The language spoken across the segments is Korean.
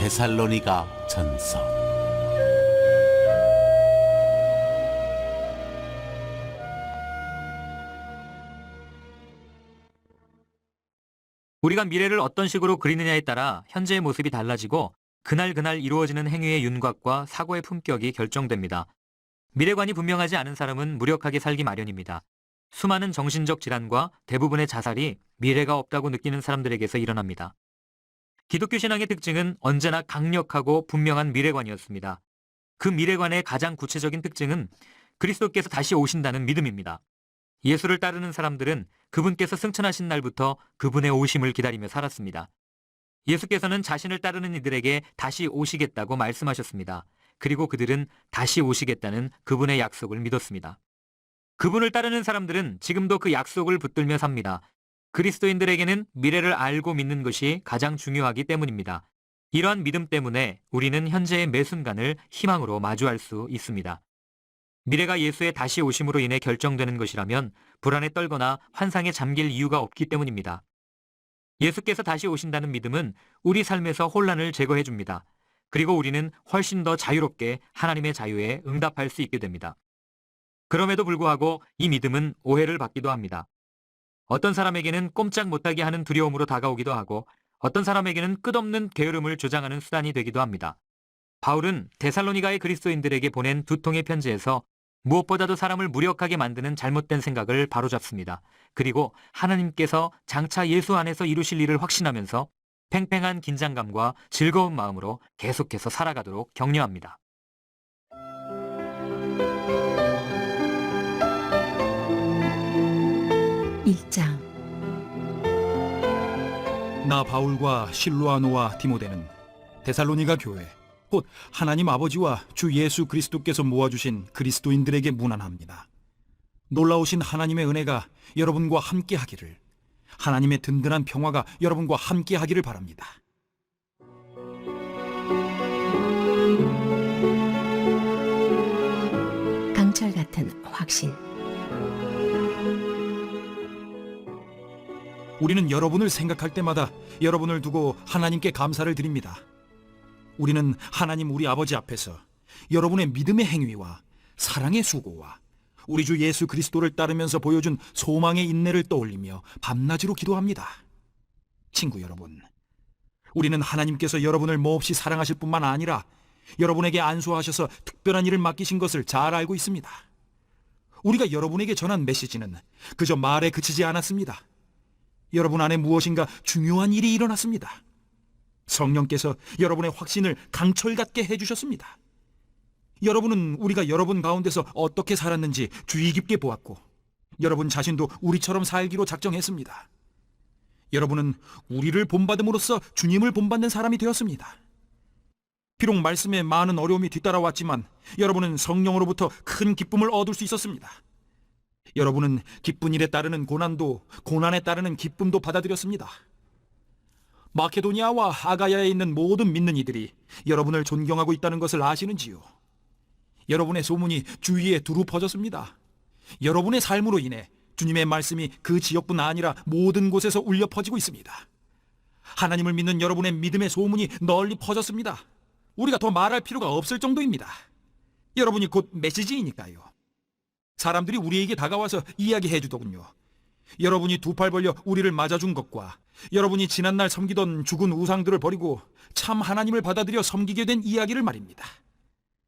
데살로니가 전서. 우리가 미래를 어떤 식으로 그리느냐에 따라 현재의 모습이 달라지고 그날 이루어지는 행위의 윤곽과 사고의 품격이 결정됩니다. 미래관이 분명하지 않은 사람은 무력하게 살기 마련입니다. 수많은 정신적 질환과 대부분의 자살이 미래가 없다고 느끼는 사람들에게서 일어납니다. 기독교 신앙의 특징은 언제나 강력하고 분명한 미래관이었습니다. 그 미래관의 가장 구체적인 특징은 그리스도께서 다시 오신다는 믿음입니다. 예수를 따르는 사람들은 그분께서 승천하신 날부터 그분의 오심을 기다리며 살았습니다. 예수께서는 자신을 따르는 이들에게 다시 오시겠다고 말씀하셨습니다. 그리고 그들은 다시 오시겠다는 그분의 약속을 믿었습니다. 그분을 따르는 사람들은 지금도 그 약속을 붙들며 삽니다. 그리스도인들에게는 미래를 알고 믿는 것이 가장 중요하기 때문입니다. 이러한 믿음 때문에 우리는 현재의 매 순간을 희망으로 마주할 수 있습니다. 미래가 예수의 다시 오심으로 인해 결정되는 것이라면 불안에 떨거나 환상에 잠길 이유가 없기 때문입니다. 예수께서 다시 오신다는 믿음은 우리 삶에서 혼란을 제거해 줍니다. 그리고 우리는 훨씬 더 자유롭게 하나님의 자유에 응답할 수 있게 됩니다. 그럼에도 불구하고 이 믿음은 오해를 받기도 합니다. 어떤 사람에게는 꼼짝 못하게 하는 두려움으로 다가오기도 하고 어떤 사람에게는 끝없는 게으름을 조장하는 수단이 되기도 합니다. 바울은 데살로니가의 그리스도인들에게 보낸 두 통의 편지에서 무엇보다도 사람을 무력하게 만드는 잘못된 생각을 바로잡습니다. 그리고 하나님께서 장차 예수 안에서 이루실 일을 확신하면서 팽팽한 긴장감과 즐거운 마음으로 계속해서 살아가도록 격려합니다. 일장 나 바울과 실로아노와 디모데는 데살로니가 교회 곧 하나님 아버지와 주 예수 그리스도께서 모아주신 그리스도인들에게 문안합니다. 놀라우신 하나님의 은혜가 여러분과 함께 하기를, 하나님의 든든한 평화가 여러분과 함께 하기를 바랍니다. 강철 같은 확신. 우리는 여러분을 생각할 때마다 여러분을 두고 하나님께 감사를 드립니다. 우리는 하나님 우리 아버지 앞에서 여러분의 믿음의 행위와 사랑의 수고와 우리 주 예수 그리스도를 따르면서 보여준 소망의 인내를 떠올리며 밤낮으로 기도합니다. 친구 여러분, 우리는 하나님께서 여러분을 몹시 사랑하실 뿐만 아니라 여러분에게 안수하셔서 특별한 일을 맡기신 것을 잘 알고 있습니다. 우리가 여러분에게 전한 메시지는 그저 말에 그치지 않았습니다. 여러분 안에 무엇인가 중요한 일이 일어났습니다. 성령께서 여러분의 확신을 강철 같게 해주셨습니다. 여러분은 우리가 여러분 가운데서 어떻게 살았는지 주의 깊게 보았고 여러분 자신도 우리처럼 살기로 작정했습니다. 여러분은 우리를 본받음으로써 주님을 본받는 사람이 되었습니다. 비록 말씀에 많은 어려움이 뒤따라왔지만 여러분은 성령으로부터 큰 기쁨을 얻을 수 있었습니다. 여러분은 기쁜 일에 따르는 고난도 고난에 따르는 기쁨도 받아들였습니다. 마케도니아와 아가야에 있는 모든 믿는 이들이 여러분을 존경하고 있다는 것을 아시는지요? 여러분의 소문이 주위에 두루 퍼졌습니다. 여러분의 삶으로 인해 주님의 말씀이 그 지역뿐 아니라 모든 곳에서 울려 퍼지고 있습니다. 하나님을 믿는 여러분의 믿음의 소문이 널리 퍼졌습니다. 우리가 더 말할 필요가 없을 정도입니다. 여러분이 곧 메시지이니까요. 사람들이 우리에게 다가와서 이야기해 주더군요. 여러분이 두 팔 벌려 우리를 맞아준 것과 여러분이 지난날 섬기던 죽은 우상들을 버리고 참 하나님을 받아들여 섬기게 된 이야기를 말입니다.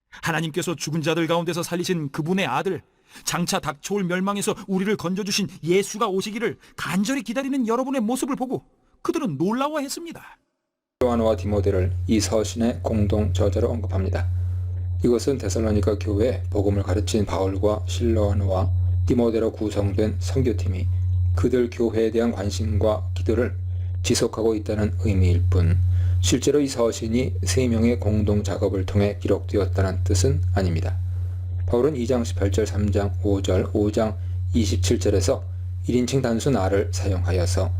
하나님께서 죽은 자들 가운데서 살리신 그분의 아들, 장차 닥쳐올 멸망에서 우리를 건져주신 예수가 오시기를 간절히 기다리는 여러분의 모습을 보고 그들은 놀라워했습니다. 요한과 디모데를 이 서신의 공동 저자로 언급합니다. 이것은 데살로니가 교회에 복음을 가르친 바울과 실로아노와 디모데로 구성된 선교팀이 그들 교회에 대한 관심과 기도를 지속하고 있다는 의미일 뿐 실제로 이 서신이 3명의 공동 작업을 통해 기록되었다는 뜻은 아닙니다. 바울은 2장 18절, 3장 5절, 5장 27절에서 1인칭 단수 나를 사용하여서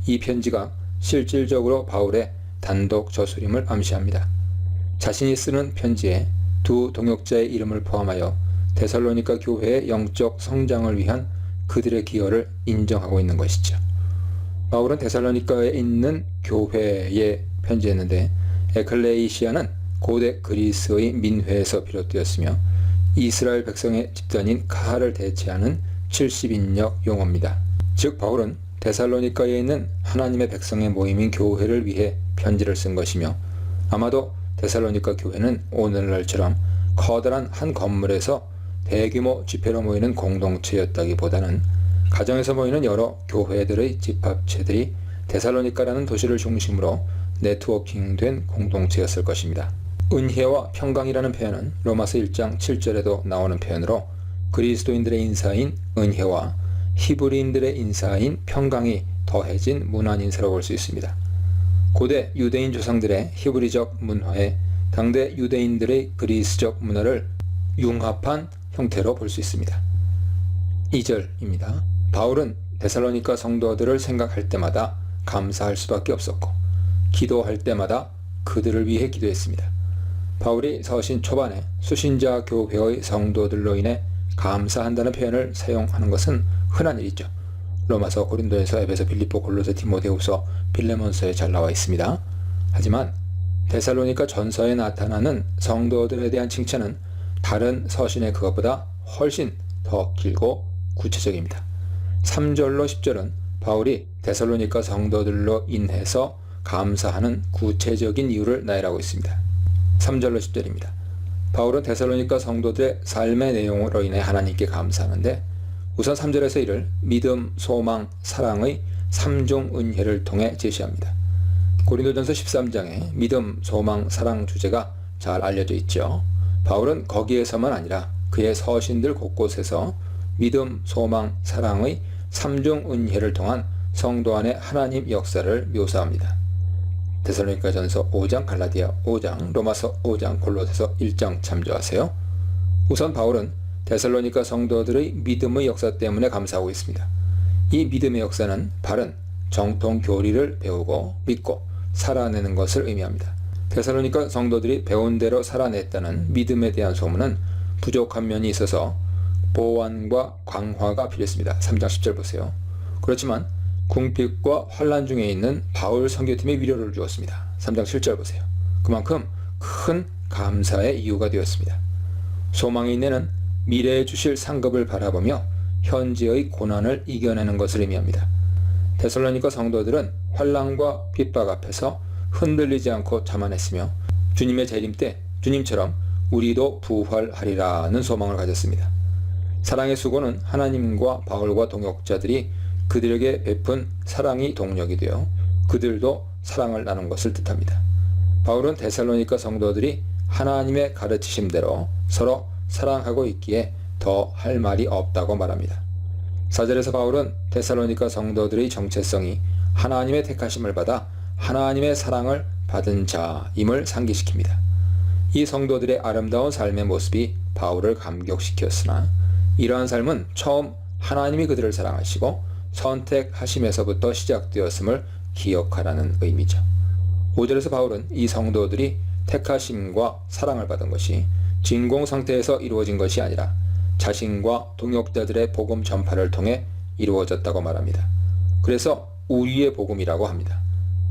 이 편지가 실질적으로 바울의 단독 저술임을 암시합니다. 자신이 쓰는 편지에 두 동역자의 이름을 포함하여 데살로니가 교회의 영적 성장을 위한 그들의 기여를 인정하고 있는 것이죠. 바울은 데살로니가에 있는 교회에 편지했는데 에클레이시아는 고대 그리스의 민회에서 비롯되었으며 이스라엘 백성의 집단인 카하를 대체하는 70인역 용어입니다. 즉 바울은 데살로니가에 있는 하나님의 백성의 모임인 교회를 위해 편지를 쓴 것이며 아마도 데살로니가 교회는 오늘날처럼 커다란 한 건물에서 대규모 집회로 모이는 공동체였다기보다는 가정에서 모이는 여러 교회들의 집합체들이 데살로니가라는 도시를 중심으로 네트워킹된 공동체였을 것입니다. 은혜와 평강이라는 표현은 로마서 1장 7절에도 나오는 표현으로 그리스도인들의 인사인 은혜와 히브리인들의 인사인 평강이 더해진 문안 인사로 볼 수 있습니다. 고대 유대인 조상들의 히브리적 문화에 당대 유대인들의 그리스적 문화를 융합한 형태로 볼 수 있습니다. 2절입니다. 바울은 데살로니가 성도들을 생각할 때마다 감사할 수밖에 없었고 기도할 때마다 그들을 위해 기도했습니다. 바울이 서신 초반에 수신자 교회의 성도들로 인해 감사한다는 표현을 사용하는 것은 흔한 일이죠. 로마서, 고린도에서, 에베소, 빌립보, 골로새, 디모데후서, 빌레몬서에 잘 나와 있습니다. 하지만 데살로니가 전서에 나타나는 성도들에 대한 칭찬은 다른 서신의 그것보다 훨씬 더 길고 구체적입니다. 3절로 10절은 바울이 데살로니가 성도들로 인해서 감사하는 구체적인 이유를 나열하고 있습니다. 3절로 10절입니다. 바울은 데살로니가 성도들의 삶의 내용으로 인해 하나님께 감사하는데 우선 3절에서 이를 믿음, 소망, 사랑의 3종 은혜를 통해 제시합니다. 고린도전서 13장에 믿음, 소망, 사랑 주제가 잘 알려져 있죠. 바울은 거기에서만 아니라 그의 서신들 곳곳에서 믿음, 소망, 사랑의 3종 은혜를 통한 성도 안의 하나님 역사를 묘사합니다. 데살로니가전서 5장, 갈라디아 5장, 로마서 5장, 골로새서 1장 참조하세요. 우선 바울은 데살로니가 성도들의 믿음의 역사 때문에 감사하고 있습니다. 이 믿음의 역사는 바른 정통 교리를 배우고 믿고 살아내는 것을 의미합니다. 데살로니가 성도들이 배운 대로 살아냈다는 믿음에 대한 소문은 부족한 면이 있어서 보완과 강화가 필요했습니다. 3장 10절 보세요. 그렇지만 궁핍과 환난 중에 있는 바울 선교팀에 위로를 주었습니다. 3장 7절 보세요. 그만큼 큰 감사의 이유가 되었습니다. 소망이 있는 미래에 주실 상급을 바라보며 현재의 고난을 이겨내는 것을 의미합니다. 데살로니가 성도들은 환난과 핍박 앞에서 흔들리지 않고 자만했으며 주님의 재림 때 주님처럼 우리도 부활하리라는 소망을 가졌습니다. 사랑의 수고는 하나님과 바울과 동역자들이 그들에게 베푼 사랑이 동력이 되어 그들도 사랑을 나눈 것을 뜻합니다. 바울은 데살로니가 성도들이 하나님의 가르치심대로 서로 사랑하고 있기에 더 할 말이 없다고 말합니다. 4절에서 바울은 데살로니가 성도들의 정체성이 하나님의 택하심을 받아 하나님의 사랑을 받은 자임을 상기시킵니다. 이 성도들의 아름다운 삶의 모습이 바울을 감격시켰으나 이러한 삶은 처음 하나님이 그들을 사랑하시고 선택하심에서부터 시작되었음을 기억하라는 의미죠. 5절에서 바울은 이 성도들이 택하심과 사랑을 받은 것이 진공 상태에서 이루어진 것이 아니라 자신과 동역자들의 복음 전파를 통해 이루어졌다고 말합니다. 그래서 우리의 복음이라고 합니다.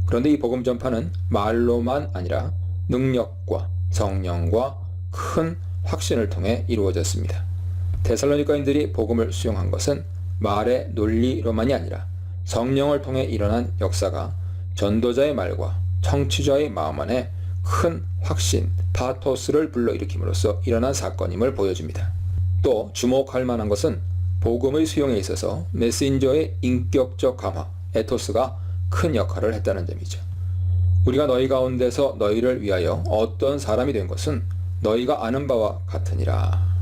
그런데 이 복음 전파는 말로만 아니라 능력과 성령과 큰 확신을 통해 이루어졌습니다. 데살로니가인들이 복음을 수용한 것은 말의 논리로만이 아니라 성령을 통해 일어난 역사가 전도자의 말과 청취자의 마음 안에 큰 확신, 파토스를 불러일으킴으로써 일어난 사건임을 보여줍니다. 또 주목할 만한 것은 복음의 수용에 있어서 메신저의 인격적 강화, 에토스가 큰 역할을 했다는 점이죠. 우리가 너희 가운데서 너희를 위하여 어떤 사람이 된 것은 너희가 아는 바와 같으니라.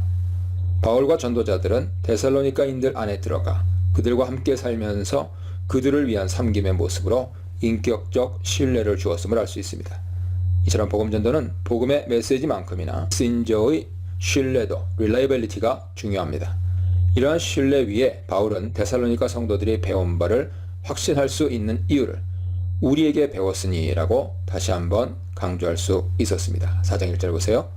바울과 전도자들은 데살로니가인들 안에 들어가 그들과 함께 살면서 그들을 위한 섬김의 모습으로 인격적 신뢰를 주었음을 알 수 있습니다. 이처럼 복음전도는 복음의 메시지만큼이나 메신저의 신뢰도, reliability가 중요합니다. 이러한 신뢰 위에 바울은 데살로니가 성도들이 배운 바를 확신할 수 있는 이유를 우리에게 배웠으니 라고 다시 한번 강조할 수 있었습니다. 4장 1절 보세요.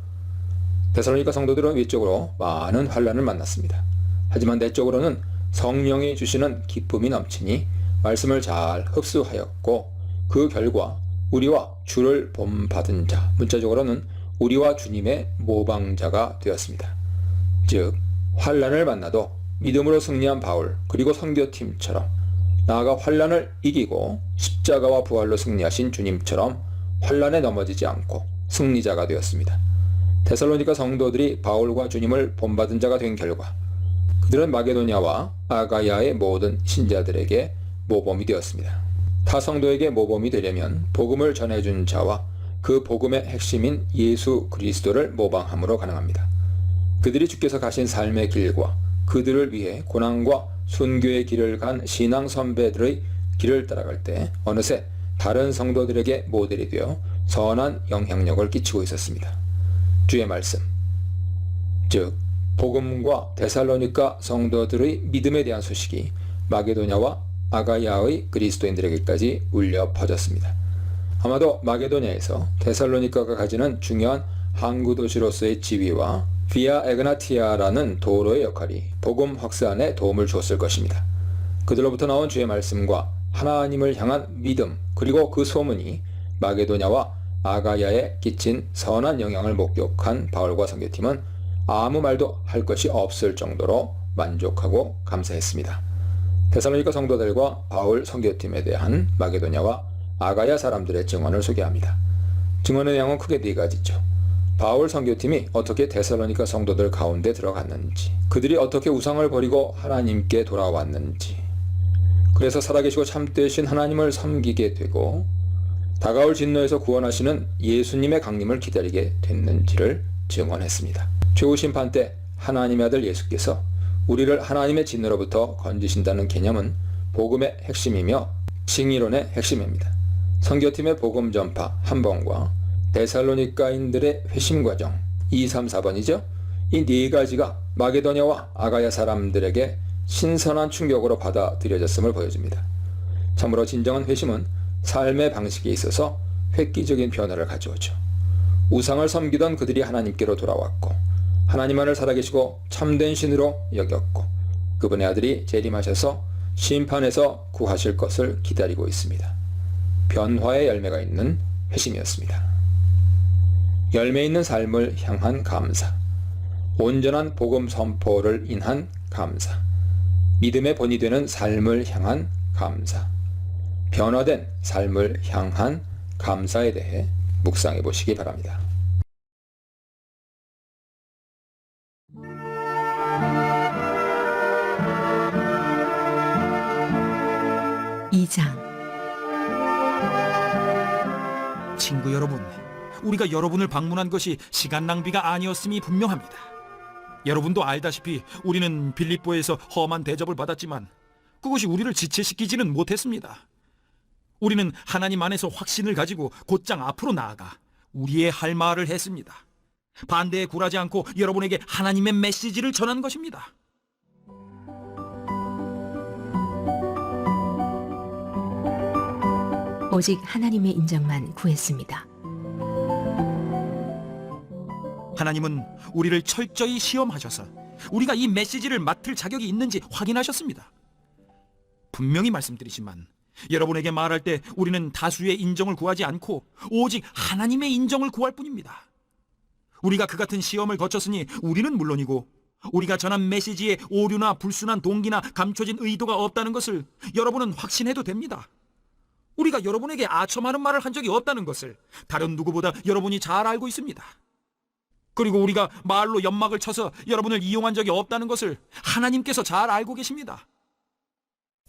데살로니가 성도들은 위쪽으로 많은 환난을 만났습니다. 하지만 내적으로는 성령이 주시는 기쁨이 넘치니 말씀을 잘 흡수하였고 그 결과 우리와 주를 본받은 자, 문자적으로는 우리와 주님의 모방자가 되었습니다. 즉 환난을 만나도 믿음으로 승리한 바울 그리고 선교팀처럼 나아가 환난을 이기고 십자가와 부활로 승리하신 주님처럼 환난에 넘어지지 않고 승리자가 되었습니다. 데살로니가 성도들이 바울과 주님을 본받은 자가 된 결과 그들은 마게도냐와 아가야의 모든 신자들에게 모범이 되었습니다. 타 성도에게 모범이 되려면 복음을 전해준 자와 그 복음의 핵심인 예수 그리스도를 모방함으로 가능합니다. 그들이 주께서 가신 삶의 길과 그들을 위해 고난과 순교의 길을 간 신앙 선배들의 길을 따라갈 때 어느새 다른 성도들에게 모델이 되어 선한 영향력을 끼치고 있었습니다. 주의 말씀, 즉 복음과 데살로니가 성도들의 믿음에 대한 소식이 마게도냐와 아가야의 그리스도인들에게까지 울려 퍼졌습니다. 아마도 마게도냐에서 데살로니가가 가지는 중요한 항구 도시로서의 지위와 비아 에그나티아라는 도로의 역할이 복음 확산에 도움을 주었을 것입니다. 그들로부터 나온 주의 말씀과 하나님을 향한 믿음 그리고 그 소문이 마게도냐와 아가야에 끼친 선한 영향을 목격한 바울과 선교팀은 아무 말도 할 것이 없을 정도로 만족하고 감사했습니다. 데살로니가 성도들과 바울 선교팀에 대한 마게도냐와 아가야 사람들의 증언을 소개합니다. 증언의 내용은 크게 네 가지죠. 바울 선교팀이 어떻게 데살로니가 성도들 가운데 들어갔는지, 그들이 어떻게 우상을 버리고 하나님께 돌아왔는지, 그래서 살아계시고 참되신 하나님을 섬기게 되고 다가올 진노에서 구원하시는 예수님의 강림을 기다리게 됐는지를 증언했습니다. 최후 심판 때 하나님의 아들 예수께서 우리를 하나님의 진노로부터 건지신다는 개념은 복음의 핵심이며 칭의론의 핵심입니다. 선교팀의 복음 전파 한 번과 데살로니가인들의 회심 과정 2, 3, 4번이죠. 이 네 가지가 마게도냐와 아가야 사람들에게 신선한 충격으로 받아들여졌음을 보여줍니다. 참으로 진정한 회심은 삶의 방식에 있어서 획기적인 변화를 가져오죠. 우상을 섬기던 그들이 하나님께로 돌아왔고 하나님만을 살아계시고 참된 신으로 여겼고 그분의 아들이 재림하셔서 심판에서 구하실 것을 기다리고 있습니다. 변화의 열매가 있는 회심이었습니다. 열매 있는 삶을 향한 감사, 온전한 복음 선포를 인한 감사, 믿음의 본이 되는 삶을 향한 감사, 변화된 삶을 향한 감사에 대해 묵상해 보시기 바랍니다. 이장 친구 여러분, 우리가 여러분을 방문한 것이 시간 낭비가 아니었음이 분명합니다. 여러분도 알다시피 우리는 빌립보에서 험한 대접을 받았지만 그것이 우리를 지체시키지는 못했습니다. 우리는 하나님 안에서 확신을 가지고 곧장 앞으로 나아가 우리의 할 말을 했습니다. 반대에 굴하지 않고 여러분에게 하나님의 메시지를 전한 것입니다. 오직 하나님의 인정만 구했습니다. 하나님은 우리를 철저히 시험하셔서 우리가 이 메시지를 맡을 자격이 있는지 확인하셨습니다. 분명히 말씀드리지만 여러분에게 말할 때 우리는 다수의 인정을 구하지 않고 오직 하나님의 인정을 구할 뿐입니다. 우리가 그 같은 시험을 거쳤으니 우리는 물론이고 우리가 전한 메시지에 오류나 불순한 동기나 감춰진 의도가 없다는 것을 여러분은 확신해도 됩니다. 우리가 여러분에게 아첨하는 말을 한 적이 없다는 것을 다른 누구보다 여러분이 잘 알고 있습니다. 그리고 우리가 말로 연막을 쳐서 여러분을 이용한 적이 없다는 것을 하나님께서 잘 알고 계십니다.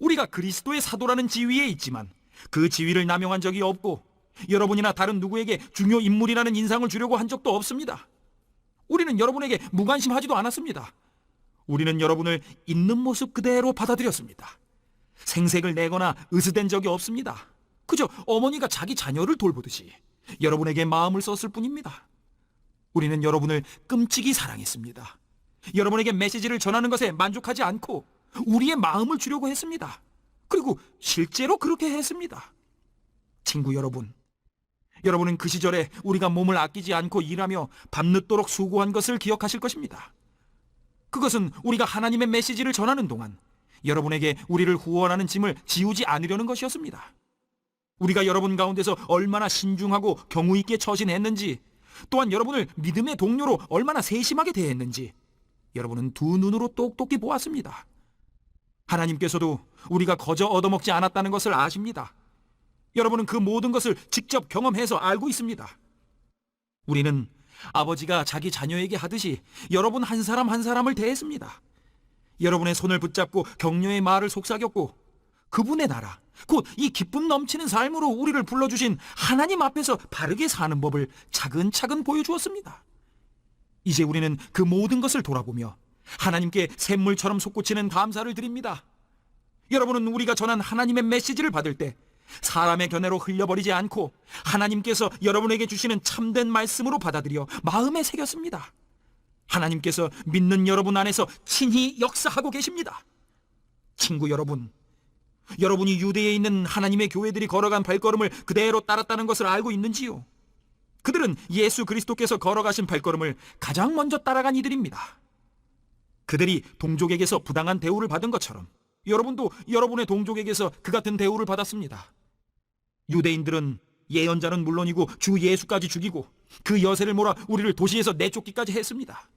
우리가 그리스도의 사도라는 지위에 있지만 그 지위를 남용한 적이 없고 여러분이나 다른 누구에게 중요 인물이라는 인상을 주려고 한 적도 없습니다. 우리는 여러분에게 무관심하지도 않았습니다. 우리는 여러분을 있는 모습 그대로 받아들였습니다. 생색을 내거나 으스댄 적이 없습니다. 그저 어머니가 자기 자녀를 돌보듯이 여러분에게 마음을 썼을 뿐입니다. 우리는 여러분을 끔찍이 사랑했습니다. 여러분에게 메시지를 전하는 것에 만족하지 않고 우리의 마음을 주려고 했습니다. 그리고 실제로 그렇게 했습니다. 친구 여러분, 여러분은 그 시절에 우리가 몸을 아끼지 않고 일하며 밤늦도록 수고한 것을 기억하실 것입니다. 그것은 우리가 하나님의 메시지를 전하는 동안 여러분에게 우리를 후원하는 짐을 지우지 않으려는 것이었습니다. 우리가 여러분 가운데서 얼마나 신중하고 경우 있게 처신했는지, 또한 여러분을 믿음의 동료로 얼마나 세심하게 대했는지 여러분은 두 눈으로 똑똑히 보았습니다. 하나님께서도 우리가 거저 얻어먹지 않았다는 것을 아십니다. 여러분은 그 모든 것을 직접 경험해서 알고 있습니다. 우리는 아버지가 자기 자녀에게 하듯이 여러분 한 사람 한 사람을 대했습니다. 여러분의 손을 붙잡고 격려의 말을 속삭였고, 그분의 나라, 곧 이 기쁨 넘치는 삶으로 우리를 불러주신 하나님 앞에서 바르게 사는 법을 차근차근 보여주었습니다. 이제 우리는 그 모든 것을 돌아보며 하나님께 샘물처럼 솟구치는 감사를 드립니다. 여러분은 우리가 전한 하나님의 메시지를 받을 때 사람의 견해로 흘려버리지 않고 하나님께서 여러분에게 주시는 참된 말씀으로 받아들여 마음에 새겼습니다. 하나님께서 믿는 여러분 안에서 친히 역사하고 계십니다. 친구 여러분, 여러분이 유대에 있는 하나님의 교회들이 걸어간 발걸음을 그대로 따랐다는 것을 알고 있는지요? 그들은 예수 그리스도께서 걸어가신 발걸음을 가장 먼저 따라간 이들입니다. 그들이 동족에게서 부당한 대우를 받은 것처럼 여러분도 여러분의 동족에게서 그 같은 대우를 받았습니다. 유대인들은 예언자는 물론이고 주 예수까지 죽이고 그 여세를 몰아 우리를 도시에서 내쫓기까지 했습니다.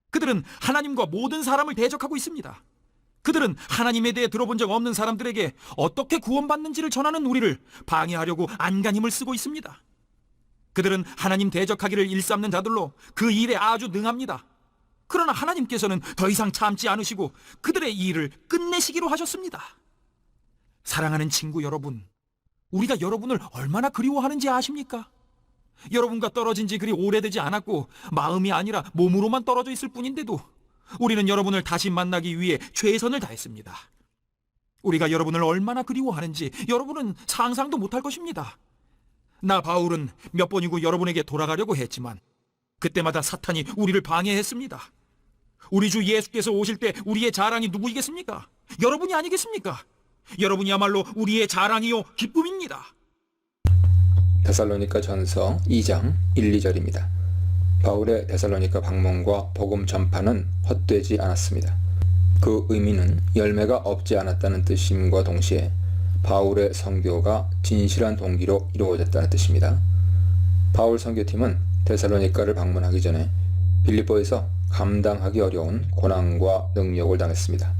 그들은 하나님과 모든 사람을 대적하고 있습니다. 그들은 하나님에 대해 들어본 적 없는 사람들에게 어떻게 구원받는지를 전하는 우리를 방해하려고 안간 힘을 쓰고 있습니다. 그들은 하나님 대적하기를 일삼는 자들로 그 일에 아주 능합니다. 그러나 하나님께서는 더 이상 참지 않으시고 그들의 일을 끝내시기로 하셨습니다. 사랑하는 친구 여러분, 우리가 여러분을 얼마나 그리워하는지 아십니까? 여러분과 떨어진 지 그리 오래되지 않았고 마음이 아니라 몸으로만 떨어져 있을 뿐인데도 우리는 여러분을 다시 만나기 위해 최선을 다했습니다. 우리가 여러분을 얼마나 그리워하는지 여러분은 상상도 못할 것입니다. 나 바울은 몇 번이고 여러분에게 돌아가려고 했지만 그때마다 사탄이 우리를 방해했습니다. 우리 주 예수께서 오실 때 우리의 자랑이 누구이겠습니까? 여러분이 아니겠습니까? 여러분이야말로 우리의 자랑이요 기쁨입니다. 데살로니가 전서 2장 1, 2절입니다. 바울의 데살로니가 방문과 복음 전파는 헛되지 않았습니다. 그 의미는 열매가 없지 않았다는 뜻임과 동시에 바울의 선교가 진실한 동기로 이루어졌다는 뜻입니다. 바울 선교팀은 데살로니가를 방문하기 전에 빌립보에서 감당하기 어려운 고난과 능욕을 당했습니다.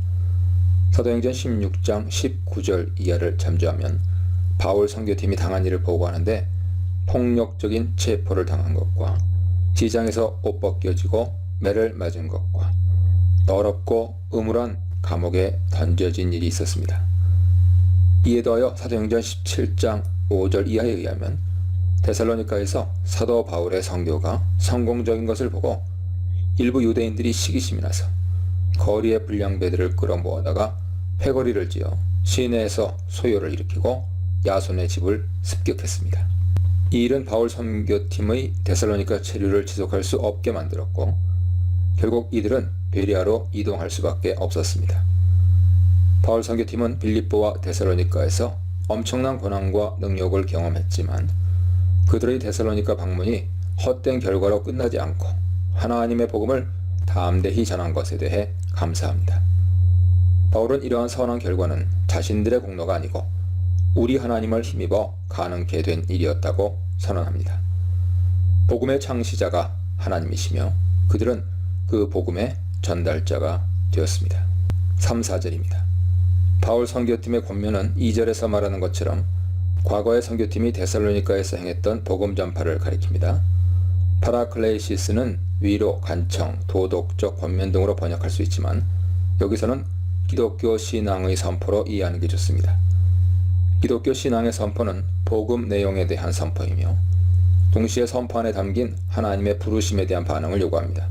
사도행전 16장 19절 이하를 참조하면 바울 선교팀이 당한 일을 보고하는데 폭력적인 체포를 당한 것과 지장에서 옷 벗겨지고 매를 맞은 것과 더럽고 음울한 감옥에 던져진 일이 있었습니다. 이에 더하여 사도행전 17장 5절 이하에 의하면 데살로니가에서 사도 바울의 선교가 성공적인 것을 보고 일부 유대인들이 시기심이 나서 거리의 불량배들을 끌어모아다가 패거리를 지어 시내에서 소요를 일으키고 야손의 집을 습격했습니다. 이 일은 바울 선교팀의 데살로니가 체류를 지속할 수 없게 만들었고 결국 이들은 베리아로 이동할 수밖에 없었습니다. 바울 선교팀은 빌립보와 데살로니가에서 엄청난 고난과 능욕을 경험했지만 그들의 데살로니가 방문이 헛된 결과로 끝나지 않고 하나님의 복음을 담대히 전한 것에 대해 감사합니다. 바울은 이러한 선한 결과는 자신들의 공로가 아니고 우리 하나님을 힘입어 가능케 된 일이었다고 선언합니다. 복음의 창시자가 하나님이시며 그들은 그 복음의 전달자가 되었습니다. 3, 4절입니다. 바울 선교팀의 권면은 2절에서 말하는 것처럼 과거의 선교팀이 데살로니가에서 행했던 복음 전파를 가리킵니다. 파라클레이시스는 위로, 간청, 도덕적 권면 등으로 번역할 수 있지만 여기서는 기독교 신앙의 선포로 이해하는 게 좋습니다. 기독교 신앙의 선포는 복음 내용에 대한 선포이며 동시에 선포 안에 담긴 하나님의 부르심에 대한 반응을 요구합니다.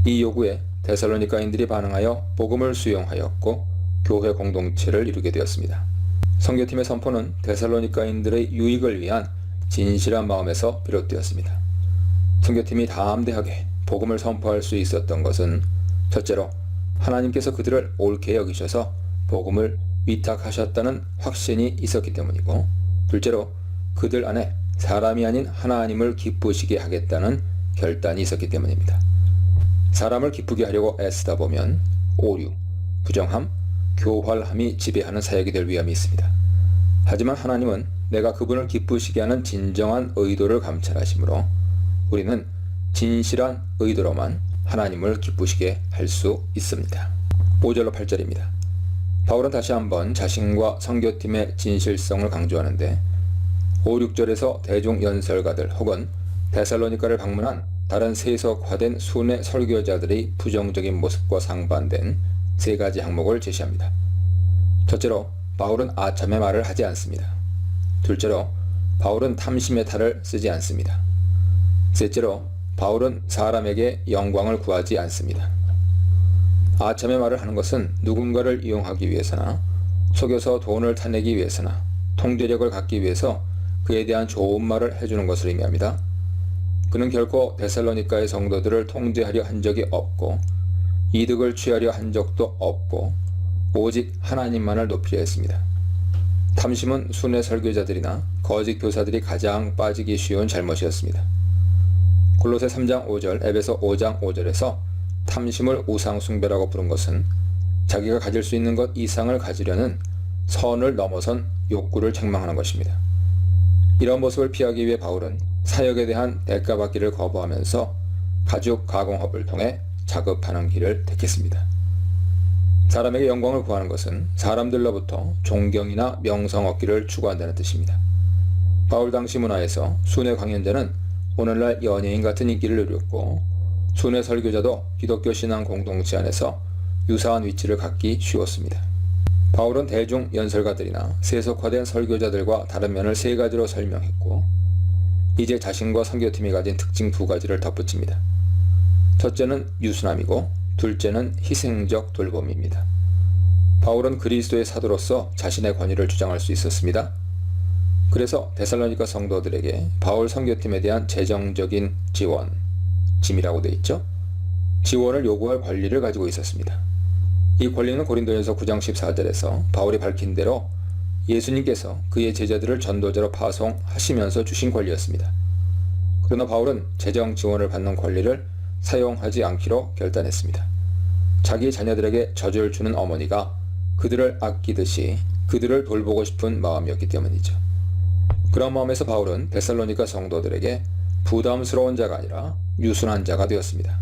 이 요구에 데살로니가인들이 반응하여 복음을 수용하였고 교회 공동체를 이루게 되었습니다. 선교팀의 선포는 데살로니가인들의 유익을 위한 진실한 마음에서 비롯되었습니다. 선교팀이 담대하게 복음을 선포할 수 있었던 것은 첫째로 하나님께서 그들을 옳게 여기셔서 복음을 위탁하셨다는 확신이 있었기 때문이고 둘째로 그들 안에 사람이 아닌 하나님을 기쁘시게 하겠다는 결단이 있었기 때문입니다. 사람을 기쁘게 하려고 애쓰다 보면 오류, 부정함, 교활함이 지배하는 사역이 될 위험이 있습니다. 하지만 하나님은 내가 그분을 기쁘시게 하는 진정한 의도를 감찰하시므로 우리는 진실한 의도로만 하나님을 기쁘시게 할 수 있습니다. 5절로 8절입니다. 바울은 다시 한번 자신과 선교팀의 진실성을 강조하는데 5, 6절에서 대중 연설가들 혹은 데살로니가를 방문한 다른 세속화된 순회 설교자들의 부정적인 모습과 상반된 세 가지 항목을 제시합니다. 첫째로 바울은 아첨의 말을 하지 않습니다. 둘째로 바울은 탐심의 탈을 쓰지 않습니다. 셋째로 바울은 사람에게 영광을 구하지 않습니다. 아첨의 말을 하는 것은 누군가를 이용하기 위해서나 속여서 돈을 타내기 위해서나 통제력을 갖기 위해서 그에 대한 좋은 말을 해주는 것을 의미합니다. 그는 결코 데살로니가의 성도들을 통제하려 한 적이 없고 이득을 취하려 한 적도 없고 오직 하나님만을 높이려 했습니다. 탐심은 순회 설교자들이나 거짓 교사들이 가장 빠지기 쉬운 잘못이었습니다. 골로새 3장 5절, 에베소 5장 5절에서 탐심을 우상숭배라고 부른 것은 자기가 가질 수 있는 것 이상을 가지려는 선을 넘어선 욕구를 책망하는 것입니다. 이런 모습을 피하기 위해 바울은 사역에 대한 대가받기를 거부하면서 가죽 가공업을 통해 자급하는 길을 택했습니다. 사람에게 영광을 구하는 것은 사람들로부터 존경이나 명성 얻기를 추구한다는 뜻입니다. 바울 당시 문화에서 순회 강연자는 오늘날 연예인 같은 인기를 누렸고 순회 설교자도 기독교 신앙 공동체 안에서 유사한 위치를 갖기 쉬웠습니다. 바울은 대중 연설가들이나 세속화된 설교자들과 다른 면을 세 가지로 설명했고 이제 자신과 선교팀이 가진 특징 두 가지를 덧붙입니다. 첫째는 유순함이고 둘째는 희생적 돌봄입니다. 바울은 그리스도의 사도로서 자신의 권위를 주장할 수 있었습니다. 그래서 데살로니가 성도들에게 바울 선교팀에 대한 재정적인 지원, 짐이라고 되어 있죠. 지원을 요구할 권리를 가지고 있었습니다. 이 권리는 고린도전서 9장 14절에서 바울이 밝힌 대로 예수님께서 그의 제자들을 전도자로 파송하시면서 주신 권리였습니다. 그러나 바울은 재정 지원을 받는 권리를 사용하지 않기로 결단했습니다. 자기 자녀들에게 젖을 주는 어머니가 그들을 아끼듯이 그들을 돌보고 싶은 마음이었기 때문이죠. 그런 마음에서 바울은 데살로니가 성도들에게 부담스러운 자가 아니라 유순한 자가 되었습니다.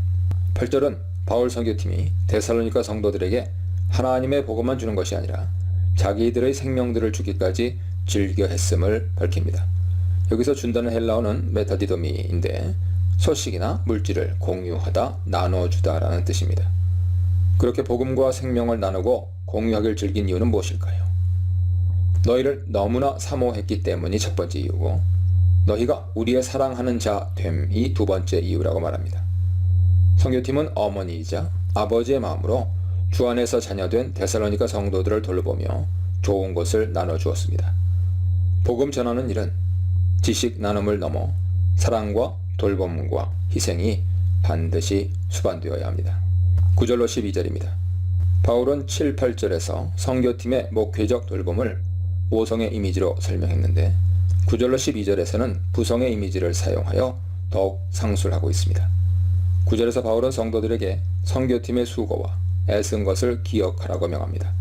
8절은 바울 선교팀이 데살로니가 성도들에게 하나님의 복음만 주는 것이 아니라 자기들의 생명들을 주기까지 즐겨 했음을 밝힙니다. 여기서 준다는 헬라어는 메타디도미인데 소식이나 물질을 공유하다, 나눠주다 라는 뜻입니다. 그렇게 복음과 생명을 나누고 공유하길 즐긴 이유는 무엇일까요? 너희를 너무나 사모했기 때문이 첫 번째 이유고 너희가 우리의 사랑하는 자 됨이 두 번째 이유라고 말합니다. 선교팀은 어머니이자 아버지의 마음으로 주 안에서 자녀된 데살로니가 성도들을 돌보며 좋은 것을 나눠주었습니다. 복음 전하는 일은 지식 나눔을 넘어 사랑과 돌봄과 희생이 반드시 수반되어야 합니다. 9절로 12절입니다. 바울은 7, 8절에서 선교팀의 목회적 돌봄을 모성의 이미지로 설명했는데 9절로 12절에서는 부성의 이미지를 사용하여 더욱 상술하고 있습니다. 9절에서 바울은 성도들에게 선교팀의 수고와 애쓴 것을 기억하라고 명합니다.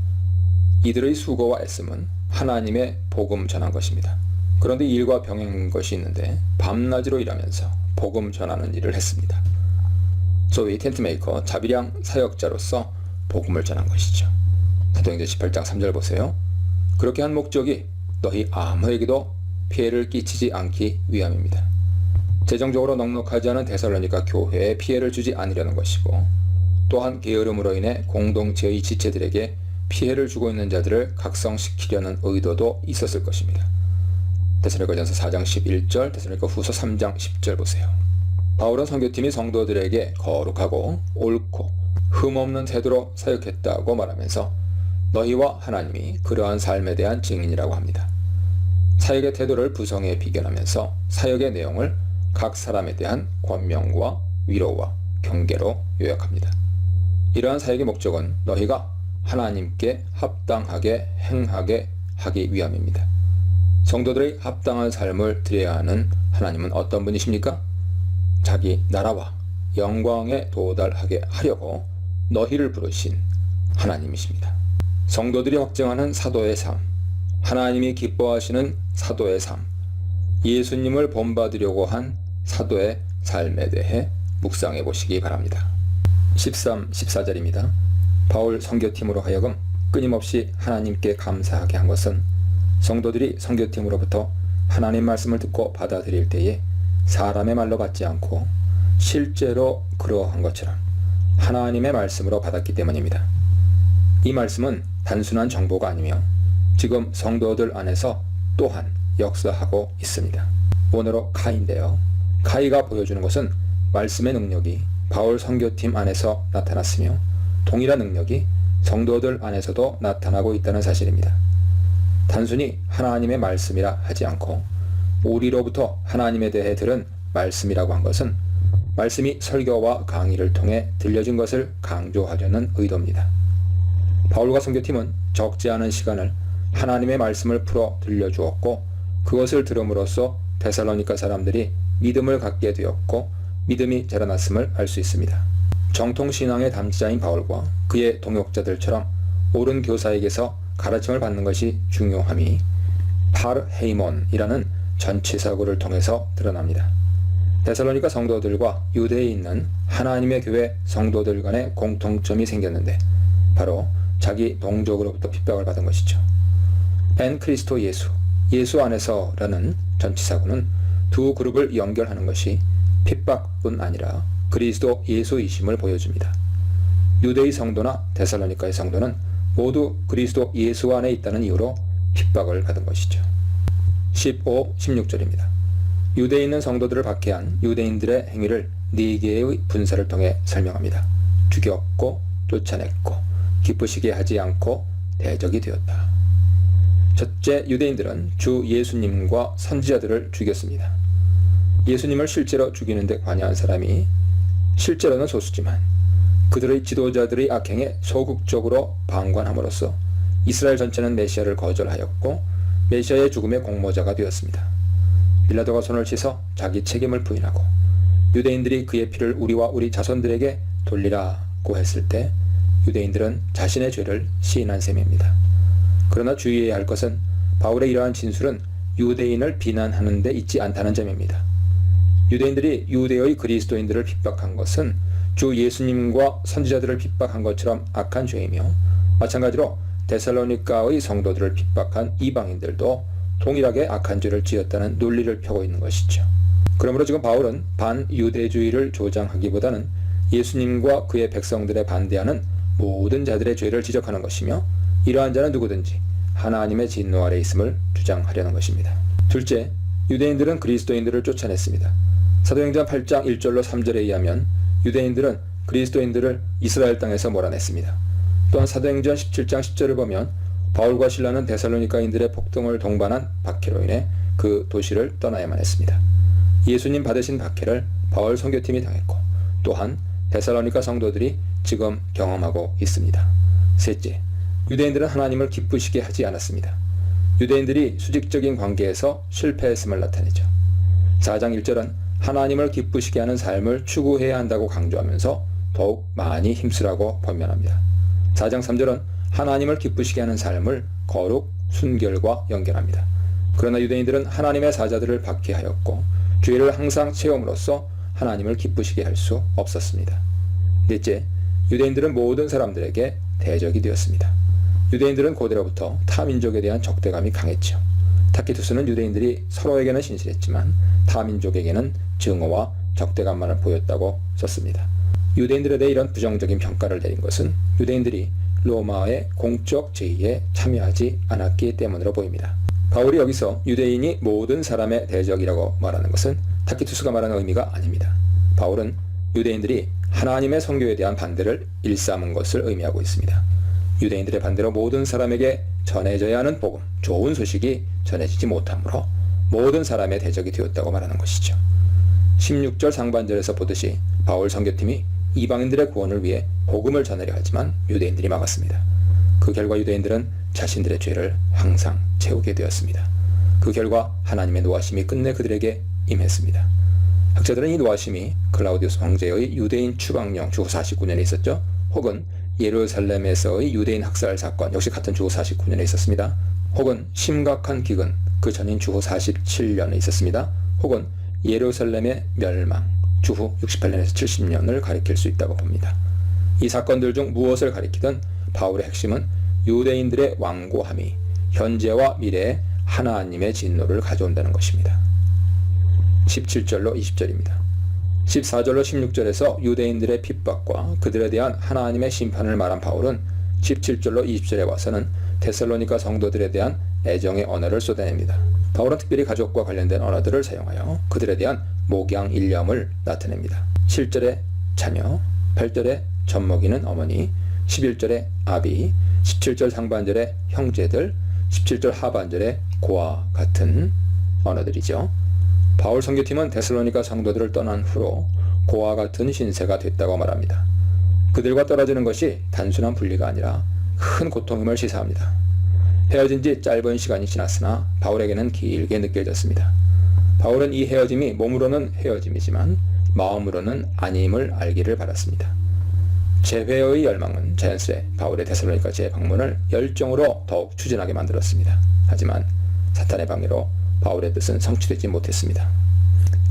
이들의 수고와 애씀은 하나님의 복음 전한 것입니다. 그런데 일과 병행한 것이 있는데 밤낮으로 일하면서 복음 전하는 일을 했습니다. 소위 텐트메이커, 자비량 사역자로서 복음을 전한 것이죠. 사도행전 18장 3절 보세요. 그렇게 한 목적이 너희 아무에게도 피해를 끼치지 않기 위함입니다. 재정적으로 넉넉하지 않은 데살로니가 교회에 피해를 주지 않으려는 것이고 또한 게으름으로 인해 공동체의 지체들에게 피해를 주고 있는 자들을 각성시키려는 의도도 있었을 것입니다. 데살로니가전서 4장 11절, 데살로니가 후서 3장 10절 보세요. 바울은 선교팀이 성도들에게 거룩하고 옳고 흠없는 태도로 사역했다고 말하면서 너희와 하나님이 그러한 삶에 대한 증인이라고 합니다. 사역의 태도를 부성에 비견하면서 사역의 내용을 각 사람에 대한 권명과 위로와 경계로 요약합니다. 이러한 사역의 목적은 너희가 하나님께 합당하게 행하게 하기 위함입니다. 성도들의 합당한 삶을 드려야 하는 하나님은 어떤 분이십니까? 자기 나라와 영광에 도달하게 하려고 너희를 부르신 하나님이십니다. 성도들이 확증하는 사도의 삶, 하나님이 기뻐하시는 사도의 삶, 예수님을 본받으려고 한 사도의 삶에 대해 묵상해 보시기 바랍니다. 13, 14절입니다. 바울 선교팀으로 하여금 끊임없이 하나님께 감사하게 한 것은 성도들이 선교팀으로부터 하나님 말씀을 듣고 받아들일 때에 사람의 말로 받지 않고 실제로 그러한 것처럼 하나님의 말씀으로 받았기 때문입니다. 이 말씀은 단순한 정보가 아니며 지금 성도들 안에서 또한 역사하고 있습니다. 원어로 카인데요. 카이가 보여주는 것은 말씀의 능력이 바울 선교팀 안에서 나타났으며 동일한 능력이 성도들 안에서도 나타나고 있다는 사실입니다. 단순히 하나님의 말씀이라 하지 않고 우리로부터 하나님에 대해 들은 말씀이라고 한 것은 말씀이 설교와 강의를 통해 들려진 것을 강조하려는 의도입니다. 바울과 선교팀은 적지 않은 시간을 하나님의 말씀을 풀어 들려주었고 그것을 들음으로써 데살로니가 사람들이 믿음을 갖게 되었고 믿음이 자라났음을 알 수 있습니다. 정통신앙의 담지자인 바울과 그의 동역자들처럼 옳은 교사에게서 가르침을 받는 것이 중요함이 파르헤이몬이라는 전치사구를 통해서 드러납니다. 데살로니가 성도들과 유대에 있는 하나님의 교회 성도들 간의 공통점이 생겼는데 바로 자기 동족으로부터 핍박을 받은 것이죠. 엔 크리스토 예수, 예수 안에서라는 전치사구는 두 그룹을 연결하는 것이 핍박뿐 아니라 그리스도 예수이심을 보여줍니다. 유대의 성도나 데살로니가의 성도는 모두 그리스도 예수 안에 있다는 이유로 핍박을 받은 것이죠. 15, 16절입니다. 유대에 있는 성도들을 박해한 유대인들의 행위를 4개의 분사를 통해 설명합니다. 죽였고 쫓아냈고 기쁘시게 하지 않고 대적이 되었다. 첫째, 유대인들은 주 예수님과 선지자들을 죽였습니다. 예수님을 실제로 죽이는 데 관여한 사람이 실제로는 소수지만 그들의 지도자들의 악행에 소극적으로 방관함으로써 이스라엘 전체는 메시아를 거절하였고 메시아의 죽음의 공모자가 되었습니다. 빌라도가 손을 씻어 자기 책임을 부인하고 유대인들이 그의 피를 우리와 우리 자손들에게 돌리라고 했을 때 유대인들은 자신의 죄를 시인한 셈입니다. 그러나 주의해야 할 것은 바울의 이러한 진술은 유대인을 비난하는 데 있지 않다는 점입니다. 유대인들이 유대의 그리스도인들을 핍박한 것은 주 예수님과 선지자들을 핍박한 것처럼 악한 죄이며 마찬가지로 데살로니가의 성도들을 핍박한 이방인들도 동일하게 악한 죄를 지었다는 논리를 펴고 있는 것이죠. 그러므로 지금 바울은 반유대주의를 조장하기보다는 예수님과 그의 백성들에 반대하는 모든 자들의 죄를 지적하는 것이며 이러한 자는 누구든지 하나님의 진노 아래 있음을 주장하려는 것입니다. 둘째, 유대인들은 그리스도인들을 쫓아냈습니다. 사도행전 8장 1절로 3절에 의하면 유대인들은 그리스도인들을 이스라엘 땅에서 몰아냈습니다. 또한 사도행전 17장 10절을 보면 바울과 실라는 데살로니가인들의 폭동을 동반한 박해로 인해 그 도시를 떠나야만 했습니다. 예수님 받으신 박해를 바울 선교팀이 당했고 또한 데살로니가 성도들이 지금 경험하고 있습니다. 셋째, 유대인들은 하나님을 기쁘시게 하지 않았습니다. 유대인들이 수직적인 관계에서 실패했음을 나타내죠. 4장 1절은 하나님을 기쁘시게 하는 삶을 추구해야 한다고 강조하면서 더욱 많이 힘쓰라고 권면합니다. 4장 3절은 하나님을 기쁘시게 하는 삶을 거룩, 순결과 연결합니다. 그러나 유대인들은 하나님의 사자들을 박해하였고 죄를 항상 채움으로써 하나님을 기쁘시게 할 수 없었습니다. 넷째, 유대인들은 모든 사람들에게 대적이 되었습니다. 유대인들은 고대로부터 타민족에 대한 적대감이 강했죠. 타키투스는 유대인들이 서로에게는 신실했지만 타민족에게는 증오와 적대감만을 보였다고 썼습니다. 유대인들에 대해 이런 부정적인 평가를 내린 것은 유대인들이 로마의 공적 제의에 참여하지 않았기 때문으로 보입니다. 바울이 여기서 유대인이 모든 사람의 대적이라고 말하는 것은 타키투스가 말하는 의미가 아닙니다. 바울은 유대인들이 하나님의 선교에 대한 반대를 일삼은 것을 의미하고 있습니다. 유대인들의 반대로 모든 사람에게 전해져야 하는 복음, 좋은 소식이 전해지지 못하므로 모든 사람의 대적이 되었다고 말하는 것이죠. 16절 상반절에서 보듯이 바울 선교팀이 이방인들의 구원을 위해 복음을 전하려 하지만 유대인들이 막았습니다. 그 결과 유대인들은 자신들의 죄를 항상 채우게 되었습니다. 그 결과 하나님의 노하심이 끝내 그들에게 임했습니다. 학자들은 이 노하심이 클라우디우스 황제의 유대인 추방령 주 49년에 있었죠. 혹은 예루살렘에서의 유대인 학살 사건 역시 같은 주 49년에 있었습니다. 혹은 심각한 기근, 그 전인 주후 47년에 있었습니다. 혹은 예루살렘의 멸망, 주후 68년에서 70년을 가리킬 수 있다고 봅니다. 이 사건들 중 무엇을 가리키든 바울의 핵심은 유대인들의 완고함이 현재와 미래에 하나님의 진노를 가져온다는 것입니다. 17절로 20절입니다. 14절로 16절에서 유대인들의 핍박과 그들에 대한 하나님의 심판을 말한 바울은 17절로 20절에 와서는 데살로니가 성도들에 대한 애정의 언어를 쏟아냅니다. 바울은 특별히 가족과 관련된 언어들을 사용하여 그들에 대한 목양 일념을 나타냅니다. 7절에 자녀, 8절에 젖먹이는 어머니, 11절에 아비, 17절 상반절에 형제들, 17절 하반절에 고아 같은 언어들이죠. 바울 선교팀은 데살로니가 성도들을 떠난 후로 고아 같은 신세가 됐다고 말합니다. 그들과 떨어지는 것이 단순한 분리가 아니라 큰 고통임을 시사합니다. 헤어진 지 짧은 시간이 지났으나 바울에게는 길게 느껴졌습니다. 바울은 이 헤어짐이 몸으로는 헤어짐이지만 마음으로는 아님을 알기를 바랐습니다. 재회의 열망은 자연스레 바울의 데살로니가 재방문을 열정으로 더욱 추진하게 만들었습니다. 하지만 사탄의 방해로 바울의 뜻은 성취되지 못했습니다.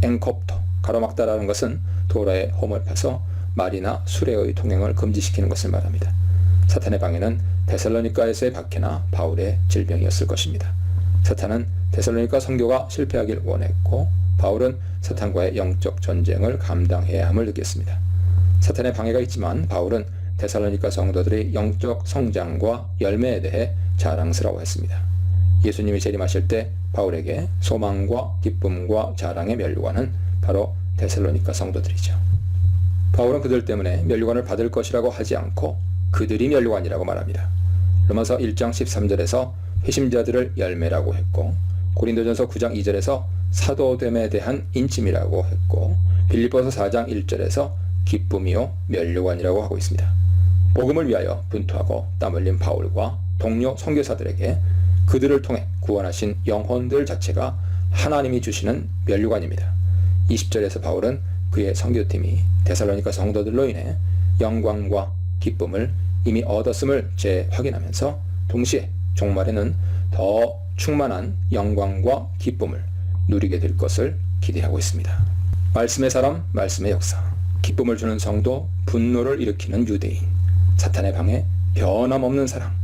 앵콥토, 가로막다라는 것은 도로에 홈을 파서 말이나 수레의 통행을 금지시키는 것을 말합니다. 사탄의 방해는 데살로니가에서의 박해나 바울의 질병이었을 것입니다. 사탄은 데살로니가 선교가 실패하길 원했고 바울은 사탄과의 영적 전쟁을 감당해야 함을 느꼈습니다. 사탄의 방해가 있지만 바울은 데살로니가 성도들의 영적 성장과 열매에 대해 자랑스러워했습니다. 예수님이 재림하실 때 바울에게 소망과 기쁨과 자랑의 면류관은 바로 데살로니가 성도들이죠. 바울은 그들 때문에 면류관을 받을 것이라고 하지 않고 그들이 면류관이라고 말합니다. 로마서 1장 13절에서 회심자들을 열매라고 했고 고린도전서 9장 2절에서 사도됨에 대한 인침이라고 했고 빌립보서 4장 1절에서 기쁨이요 면류관이라고 하고 있습니다. 복음을 위하여 분투하고 땀 흘린 바울과 동료 선교사들에게 그들을 통해 구원하신 영혼들 자체가 하나님이 주시는 면류관입니다. 20절에서 바울은 그의 선교팀이 데살로니가 성도들로 인해 영광과 기쁨을 이미 얻었음을 재확인하면서 동시에 종말에는 더 충만한 영광과 기쁨을 누리게 될 것을 기대하고 있습니다. 말씀의 사람, 말씀의 역사, 기쁨을 주는 성도, 분노를 일으키는 유대인, 사탄의 방해, 변함없는 사랑,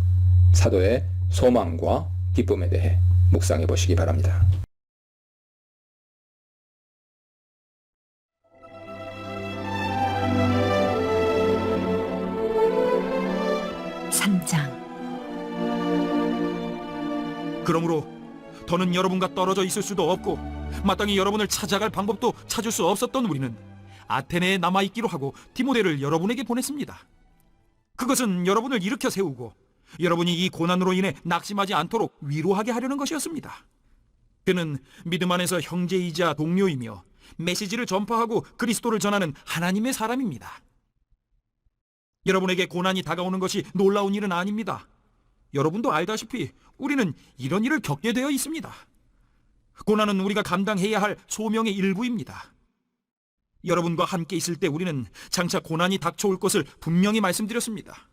사도의 소망과 기쁨에 대해 묵상해 보시기 바랍니다. 그러므로 더는 여러분과 떨어져 있을 수도 없고 마땅히 여러분을 찾아갈 방법도 찾을 수 없었던 우리는 아테네에 남아있기로 하고 디모데를 여러분에게 보냈습니다. 그것은 여러분을 일으켜 세우고 여러분이 이 고난으로 인해 낙심하지 않도록 위로하게 하려는 것이었습니다. 그는 믿음 안에서 형제이자 동료이며 메시지를 전파하고 그리스도를 전하는 하나님의 사람입니다. 여러분에게 고난이 다가오는 것이 놀라운 일은 아닙니다. 여러분도 알다시피 우리는 이런 일을 겪게 되어 있습니다. 고난은 우리가 감당해야 할 소명의 일부입니다. 여러분과 함께 있을 때 우리는 장차 고난이 닥쳐올 것을 분명히 말씀드렸습니다.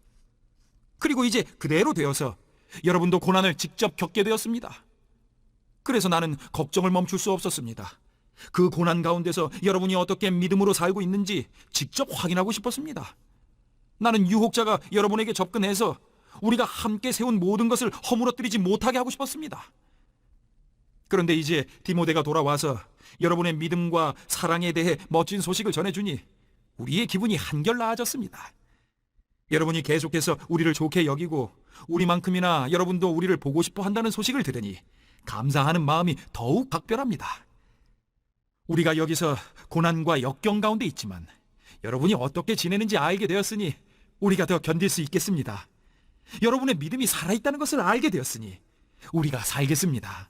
그리고 이제 그대로 되어서 여러분도 고난을 직접 겪게 되었습니다. 그래서 나는 걱정을 멈출 수 없었습니다. 그 고난 가운데서 여러분이 어떻게 믿음으로 살고 있는지 직접 확인하고 싶었습니다. 나는 유혹자가 여러분에게 접근해서 우리가 함께 세운 모든 것을 허물어뜨리지 못하게 하고 싶었습니다. 그런데 이제 디모데가 돌아와서 여러분의 믿음과 사랑에 대해 멋진 소식을 전해주니 우리의 기분이 한결 나아졌습니다. 여러분이 계속해서 우리를 좋게 여기고 우리만큼이나 여러분도 우리를 보고 싶어 한다는 소식을 들으니 감사하는 마음이 더욱 각별합니다. 우리가 여기서 고난과 역경 가운데 있지만 여러분이 어떻게 지내는지 알게 되었으니 우리가 더 견딜 수 있겠습니다. 여러분의 믿음이 살아있다는 것을 알게 되었으니 우리가 살겠습니다.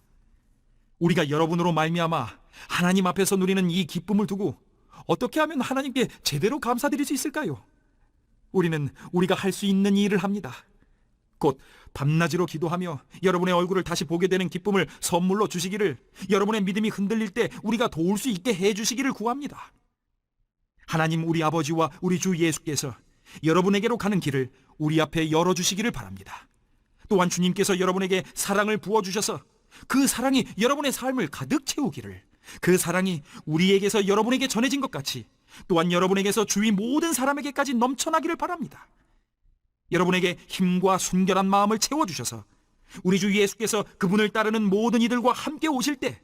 우리가 여러분으로 말미암아 하나님 앞에서 누리는 이 기쁨을 두고 어떻게 하면 하나님께 제대로 감사드릴 수 있을까요? 우리는 우리가 할 수 있는 일을 합니다. 곧 밤낮으로 기도하며 여러분의 얼굴을 다시 보게 되는 기쁨을 선물로 주시기를, 여러분의 믿음이 흔들릴 때 우리가 도울 수 있게 해주시기를 구합니다. 하나님 우리 아버지와 우리 주 예수께서 여러분에게로 가는 길을 우리 앞에 열어주시기를 바랍니다. 또한 주님께서 여러분에게 사랑을 부어주셔서 그 사랑이 여러분의 삶을 가득 채우기를, 그 사랑이 우리에게서 여러분에게 전해진 것 같이 또한 여러분에게서 주위 모든 사람에게까지 넘쳐나기를 바랍니다. 여러분에게 힘과 순결한 마음을 채워주셔서 우리 주 예수께서 그분을 따르는 모든 이들과 함께 오실 때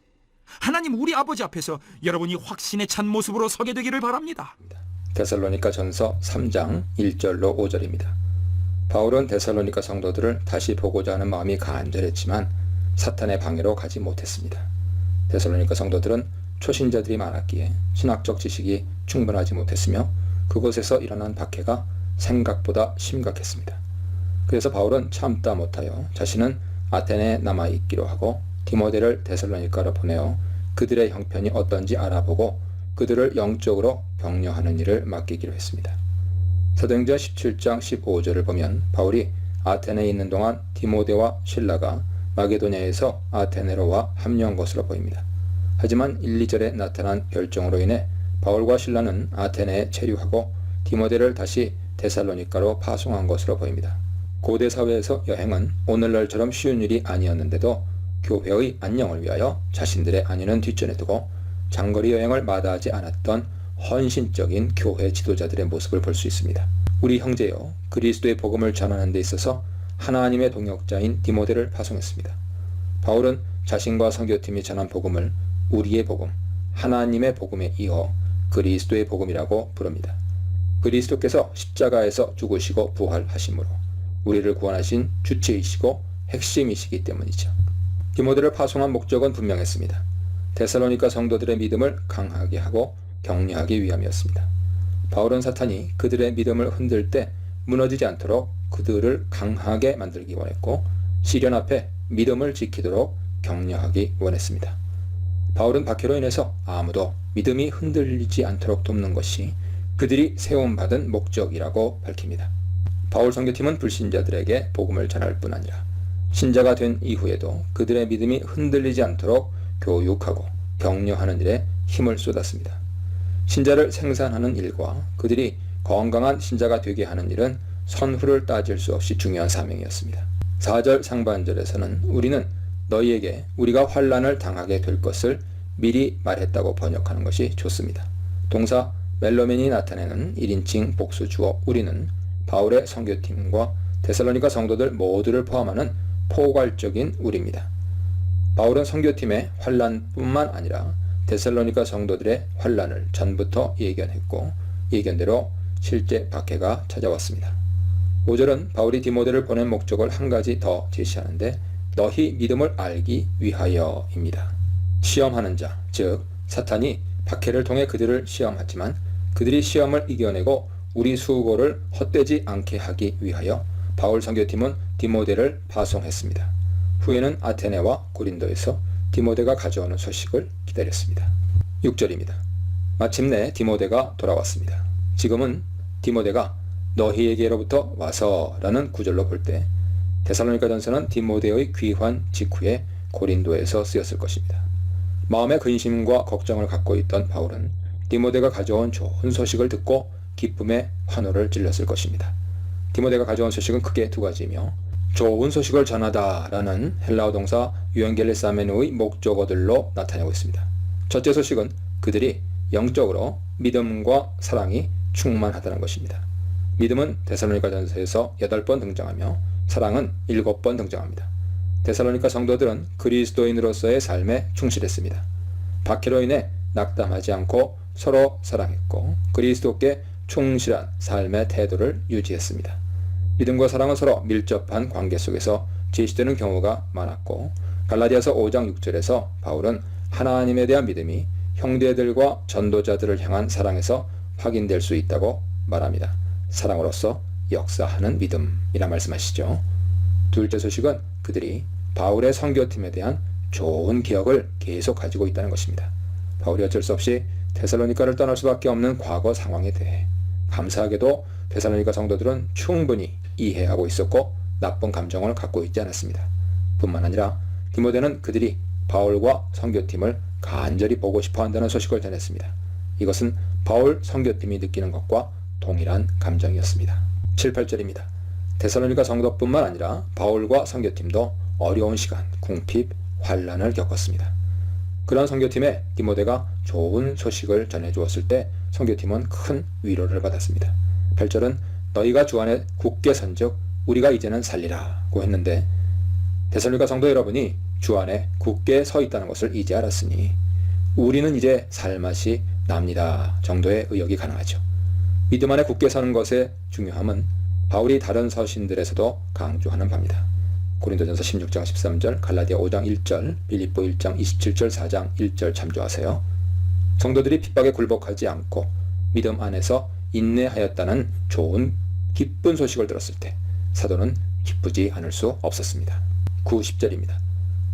하나님 우리 아버지 앞에서 여러분이 확신에 찬 모습으로 서게 되기를 바랍니다. 데살로니가 전서 3장 1절로 5절입니다. 바울은 데살로니가 성도들을 다시 보고자 하는 마음이 간절했지만 사탄의 방해로 가지 못했습니다. 데살로니가 성도들은 초신자들이 많았기에 신학적 지식이 충분하지 못했으며 그곳에서 일어난 박해가 생각보다 심각했습니다. 그래서 바울은 참다 못하여 자신은 아테네에 남아있기로 하고 디모데를 데살로니가로 보내어 그들의 형편이 어떤지 알아보고 그들을 영적으로 격려하는 일을 맡기기로 했습니다. 사도행전 17장 15절을 보면 바울이 아테네에 있는 동안 디모데와 실라가 마게도냐에서 아테네로 와 합류한 것으로 보입니다. 하지만 1, 2절에 나타난 열정으로 인해 바울과 실라는 아테네에 체류하고 디모데를 다시 데살로니가로 파송한 것으로 보입니다. 고대 사회에서 여행은 오늘날처럼 쉬운 일이 아니었는데도 교회의 안녕을 위하여 자신들의 안위는 뒷전에 두고 장거리 여행을 마다하지 않았던 헌신적인 교회 지도자들의 모습을 볼 수 있습니다. 우리 형제여, 그리스도의 복음을 전하는 데 있어서 하나님의 동역자인 디모데를 파송했습니다. 바울은 자신과 선교팀이 전한 복음을 우리의 복음, 하나님의 복음에 이어 그리스도의 복음이라고 부릅니다. 그리스도께서 십자가에서 죽으시고 부활하심으로 우리를 구원하신 주체이시고 핵심이시기 때문이죠. 디모데를 파송한 목적은 분명했습니다. 데살로니가 성도들의 믿음을 강하게 하고 격려하기 위함이었습니다. 바울은 사탄이 그들의 믿음을 흔들 때 무너지지 않도록 그들을 강하게 만들기 원했고 시련 앞에 믿음을 지키도록 격려하기 원했습니다. 바울은 박해로 인해서 아무도 믿음이 흔들리지 않도록 돕는 것이 그들이 세움받은 목적이라고 밝힙니다. 바울 선교팀은 불신자들에게 복음을 전할 뿐 아니라 신자가 된 이후에도 그들의 믿음이 흔들리지 않도록 교육하고 격려하는 일에 힘을 쏟았습니다. 신자를 생산하는 일과 그들이 건강한 신자가 되게 하는 일은 선후를 따질 수 없이 중요한 사명이었습니다. 4절 상반절에서는 우리는 너희에게 우리가 환난을 당하게 될 것을 미리 말했다고 번역하는 것이 좋습니다. 동사 멜로멘이 나타내는 1인칭 복수 주어 우리는 바울의 선교팀과 데살로니가 성도들 모두를 포함하는 포괄적인 우리입니다. 바울은 선교팀의 환난뿐만 아니라 데살로니가 성도들의 환난을 전부터 예견했고 예견대로 실제 박해가 찾아왔습니다. 5절은 바울이 디모데를 보낸 목적을 한 가지 더 제시하는데 너희 믿음을 알기 위하여입니다. 시험하는 자, 즉 사탄이 박해를 통해 그들을 시험하지만 그들이 시험을 이겨내고 우리 수고를 헛되지 않게 하기 위하여 바울 선교팀은 디모데를 파송했습니다. 후에는 아테네와 고린도에서 디모데가 가져오는 소식을 기다렸습니다. 6절입니다. 마침내 디모데가 돌아왔습니다. 지금은 디모데가 너희에게로부터 와서 라는 구절로 볼 때 데살로니가 전서는 디모데의 귀환 직후에 고린도에서 쓰였을 것입니다. 마음의 근심과 걱정을 갖고 있던 바울은 디모데가 가져온 좋은 소식을 듣고 기쁨의 환호를 질렀을 것입니다. 디모데가 가져온 소식은 크게 두 가지이며 좋은 소식을 전하다라는 헬라어 동사 유엔겔레사메노의 목적어들로 나타내고 있습니다. 첫째 소식은 그들이 영적으로 믿음과 사랑이 충만하다는 것입니다. 믿음은 데살로니가 전서에서 8번 등장하며 사랑은 7번 등장합니다. 데살로니가 성도들은 그리스도인으로서의 삶에 충실했습니다. 박해로 인해 낙담하지 않고 서로 사랑했고 그리스도께 충실한 삶의 태도를 유지했습니다. 믿음과 사랑은 서로 밀접한 관계 속에서 제시되는 경우가 많았고 갈라디아서 5장 6절에서 바울은 하나님에 대한 믿음이 형제들과 전도자들을 향한 사랑에서 확인될 수 있다고 말합니다. 사랑으로서 역사하는 믿음이라 말씀하시죠. 둘째 소식은 그들이 바울의 선교팀에 대한 좋은 기억을 계속 가지고 있다는 것입니다. 바울이 어쩔 수 없이 데살로니가를 떠날 수밖에 없는 과거 상황에 대해 감사하게도 데살로니가 성도들은 충분히 이해하고 있었고 나쁜 감정을 갖고 있지 않았습니다. 뿐만 아니라 디모데는 그들이 바울과 선교팀을 간절히 보고 싶어 한다는 소식을 전했습니다. 이것은 바울 선교팀이 느끼는 것과 동일한 감정이었습니다. 7, 8절입니다. 데살로니가 성도뿐만 아니라 바울과 선교팀도 어려운 시간, 궁핍, 환란을 겪었습니다. 그런 선교팀에 디모데가 좋은 소식을 전해주었을 때 선교팀은 큰 위로를 받았습니다. 8절은 너희가 주 안에 굳게 선즉 우리가 이제는 살리라고 했는데 데살로니가 성도 여러분이 주 안에 굳게 서 있다는 것을 이제 알았으니 우리는 이제 살맛이 납니다 정도의 의역이 가능하죠. 믿음 안에 굳게 서는 것의 중요함은 바울이 다른 서신들에서도 강조하는 바입니다. 고린도전서 16장 13절, 갈라디아 5장 1절, 빌립보 1장 27절, 4장 1절 참조하세요. 성도들이 핍박에 굴복하지 않고 믿음 안에서 인내하였다는 좋은 기쁜 소식을 들었을 때 사도는 기쁘지 않을 수 없었습니다. 9, 10절입니다.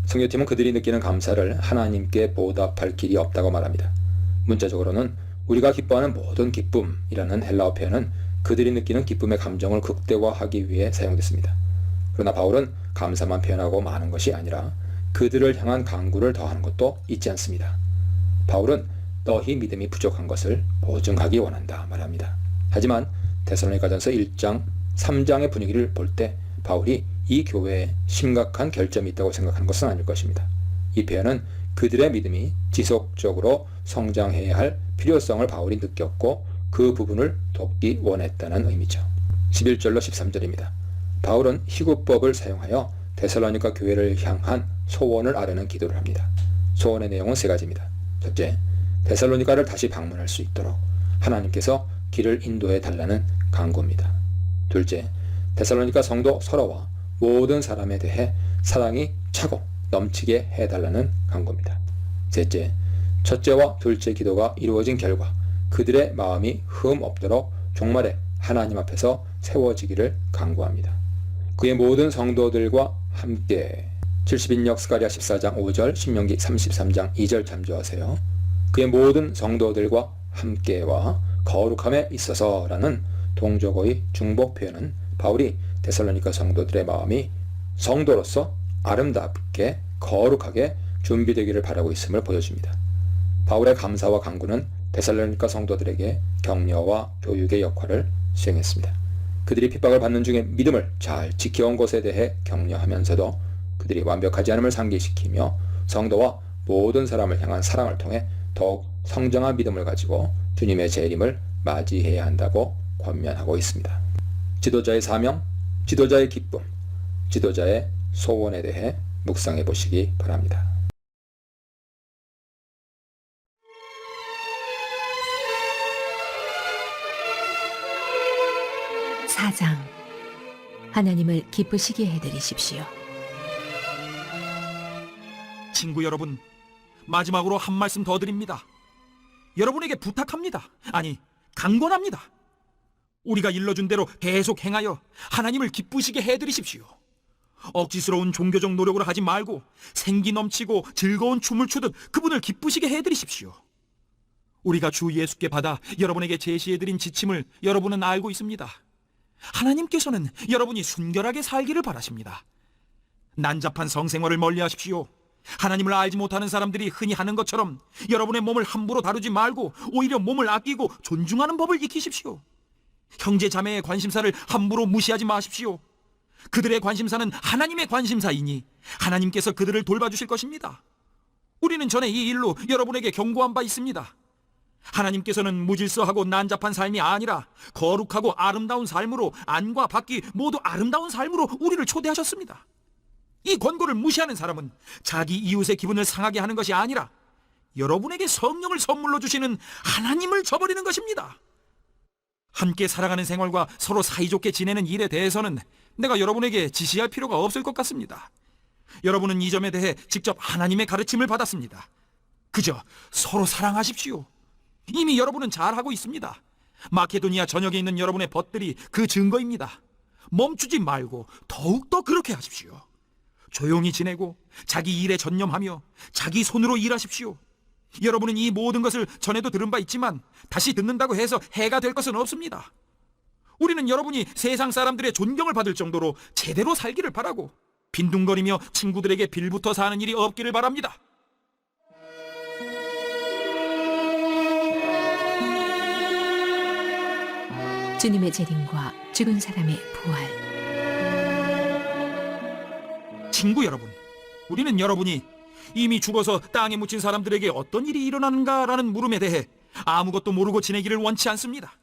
선교팀은 그들이 느끼는 감사를 하나님께 보답할 길이 없다고 말합니다. 문자적으로는 우리가 기뻐하는 모든 기쁨이라는 헬라어 표현은 그들이 느끼는 기쁨의 감정을 극대화하기 위해 사용됐습니다. 그러나 바울은 감사만 표현하고 마는 것이 아니라 그들을 향한 간구를 더하는 것도 잊지 않습니다. 바울은 너희 믿음이 부족한 것을 보증하기 원한다 말합니다. 하지만 데살로니가전서 1장, 3장의 분위기를 볼 때 바울이 이 교회에 심각한 결점이 있다고 생각하는 것은 아닐 것입니다. 이 표현은 그들의 믿음이 지속적으로 성장해야 할 필요성을 바울이 느꼈고 그 부분을 돕기 원했다는 의미죠. 11절로 13절입니다. 바울은 희구법을 사용하여 데살로니가 교회를 향한 소원을 아뢰는 기도를 합니다. 소원의 내용은 세 가지입니다. 첫째, 데살로니가를 다시 방문할 수 있도록 하나님께서 길을 인도해 달라는 간구입니다. 둘째, 데살로니가 성도 서로와 모든 사람에 대해 사랑이 차고 넘치게 해달라는 간구입니다. 셋째, 첫째와 둘째 기도가 이루어진 결과 그들의 마음이 흠 없도록 종말에 하나님 앞에서 세워지기를 간구합니다. 그의 모든 성도들과 함께 70인역 스가랴 14장 5절, 신명기 33장 2절 참조하세요. 그의 모든 성도들과 함께와 거룩함에 있어서라는 동족어의 중복 표현은 바울이 데살로니가 성도들의 마음이 성도로서 아름답게 거룩하게 준비되기를 바라고 있음을 보여줍니다. 바울의 감사와 간구는 데살로니가 성도들에게 격려와 교육의 역할을 수행했습니다. 그들이 핍박을 받는 중에 믿음을 잘 지켜온 것에 대해 격려하면서도 그들이 완벽하지 않음을 상기시키며 성도와 모든 사람을 향한 사랑을 통해 더욱 성장한 믿음을 가지고 주님의 재림을 맞이해야 한다고 권면하고 있습니다. 지도자의 사명, 지도자의 기쁨, 지도자의 소원에 대해 묵상해 보시기 바랍니다. 사장 하나님을 기쁘시게 해드리십시오. 친구 여러분, 마지막으로 한 말씀 더 드립니다. 여러분에게 부탁합니다. 아니, 강권합니다. 우리가 일러준 대로 계속 행하여 하나님을 기쁘시게 해드리십시오. 억지스러운 종교적 노력을 하지 말고 생기 넘치고 즐거운 춤을 추듯 그분을 기쁘시게 해드리십시오. 우리가 주 예수께 받아 여러분에게 제시해드린 지침을 여러분은 알고 있습니다. 하나님께서는 여러분이 순결하게 살기를 바라십니다. 난잡한 성생활을 멀리하십시오. 하나님을 알지 못하는 사람들이 흔히 하는 것처럼 여러분의 몸을 함부로 다루지 말고 오히려 몸을 아끼고 존중하는 법을 익히십시오. 형제 자매의 관심사를 함부로 무시하지 마십시오. 그들의 관심사는 하나님의 관심사이니 하나님께서 그들을 돌봐주실 것입니다. 우리는 전에 이 일로 여러분에게 경고한 바 있습니다. 하나님께서는 무질서하고 난잡한 삶이 아니라 거룩하고 아름다운 삶으로 안과 밖이 모두 아름다운 삶으로 우리를 초대하셨습니다. 이 권고를 무시하는 사람은 자기 이웃의 기분을 상하게 하는 것이 아니라 여러분에게 성령을 선물로 주시는 하나님을 저버리는 것입니다. 함께 살아가는 생활과 서로 사이좋게 지내는 일에 대해서는 내가 여러분에게 지시할 필요가 없을 것 같습니다. 여러분은 이 점에 대해 직접 하나님의 가르침을 받았습니다. 그저 서로 사랑하십시오. 이미 여러분은 잘하고 있습니다. 마케도니아 전역에 있는 여러분의 벗들이 그 증거입니다. 멈추지 말고 더욱더 그렇게 하십시오. 조용히 지내고 자기 일에 전념하며 자기 손으로 일하십시오. 여러분은 이 모든 것을 전에도 들은 바 있지만 다시 듣는다고 해서 해가 될 것은 없습니다. 우리는 여러분이 세상 사람들의 존경을 받을 정도로 제대로 살기를 바라고 빈둥거리며 친구들에게 빌붙어 사는 일이 없기를 바랍니다. 주님의 재림과 죽은 사람의 부활. 친구 여러분, 우리는 여러분이 이미 죽어서 땅에 묻힌 사람들에게 어떤 일이 일어나는가라는 물음에 대해 아무것도 모르고 지내기를 원치 않습니다.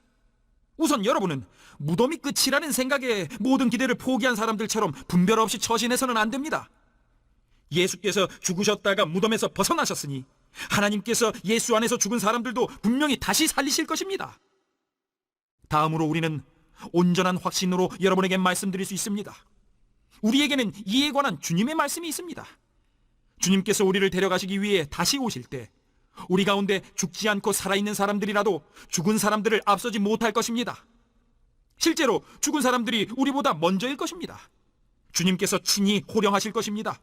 우선 여러분은 무덤이 끝이라는 생각에 모든 기대를 포기한 사람들처럼 분별 없이 처신해서는 안 됩니다. 예수께서 죽으셨다가 무덤에서 벗어나셨으니 하나님께서 예수 안에서 죽은 사람들도 분명히 다시 살리실 것입니다. 다음으로 우리는 온전한 확신으로 여러분에게 말씀드릴 수 있습니다. 우리에게는 이에 관한 주님의 말씀이 있습니다. 주님께서 우리를 데려가시기 위해 다시 오실 때 우리 가운데 죽지 않고 살아있는 사람들이라도 죽은 사람들을 앞서지 못할 것입니다. 실제로 죽은 사람들이 우리보다 먼저일 것입니다. 주님께서 친히 호령하실 것입니다.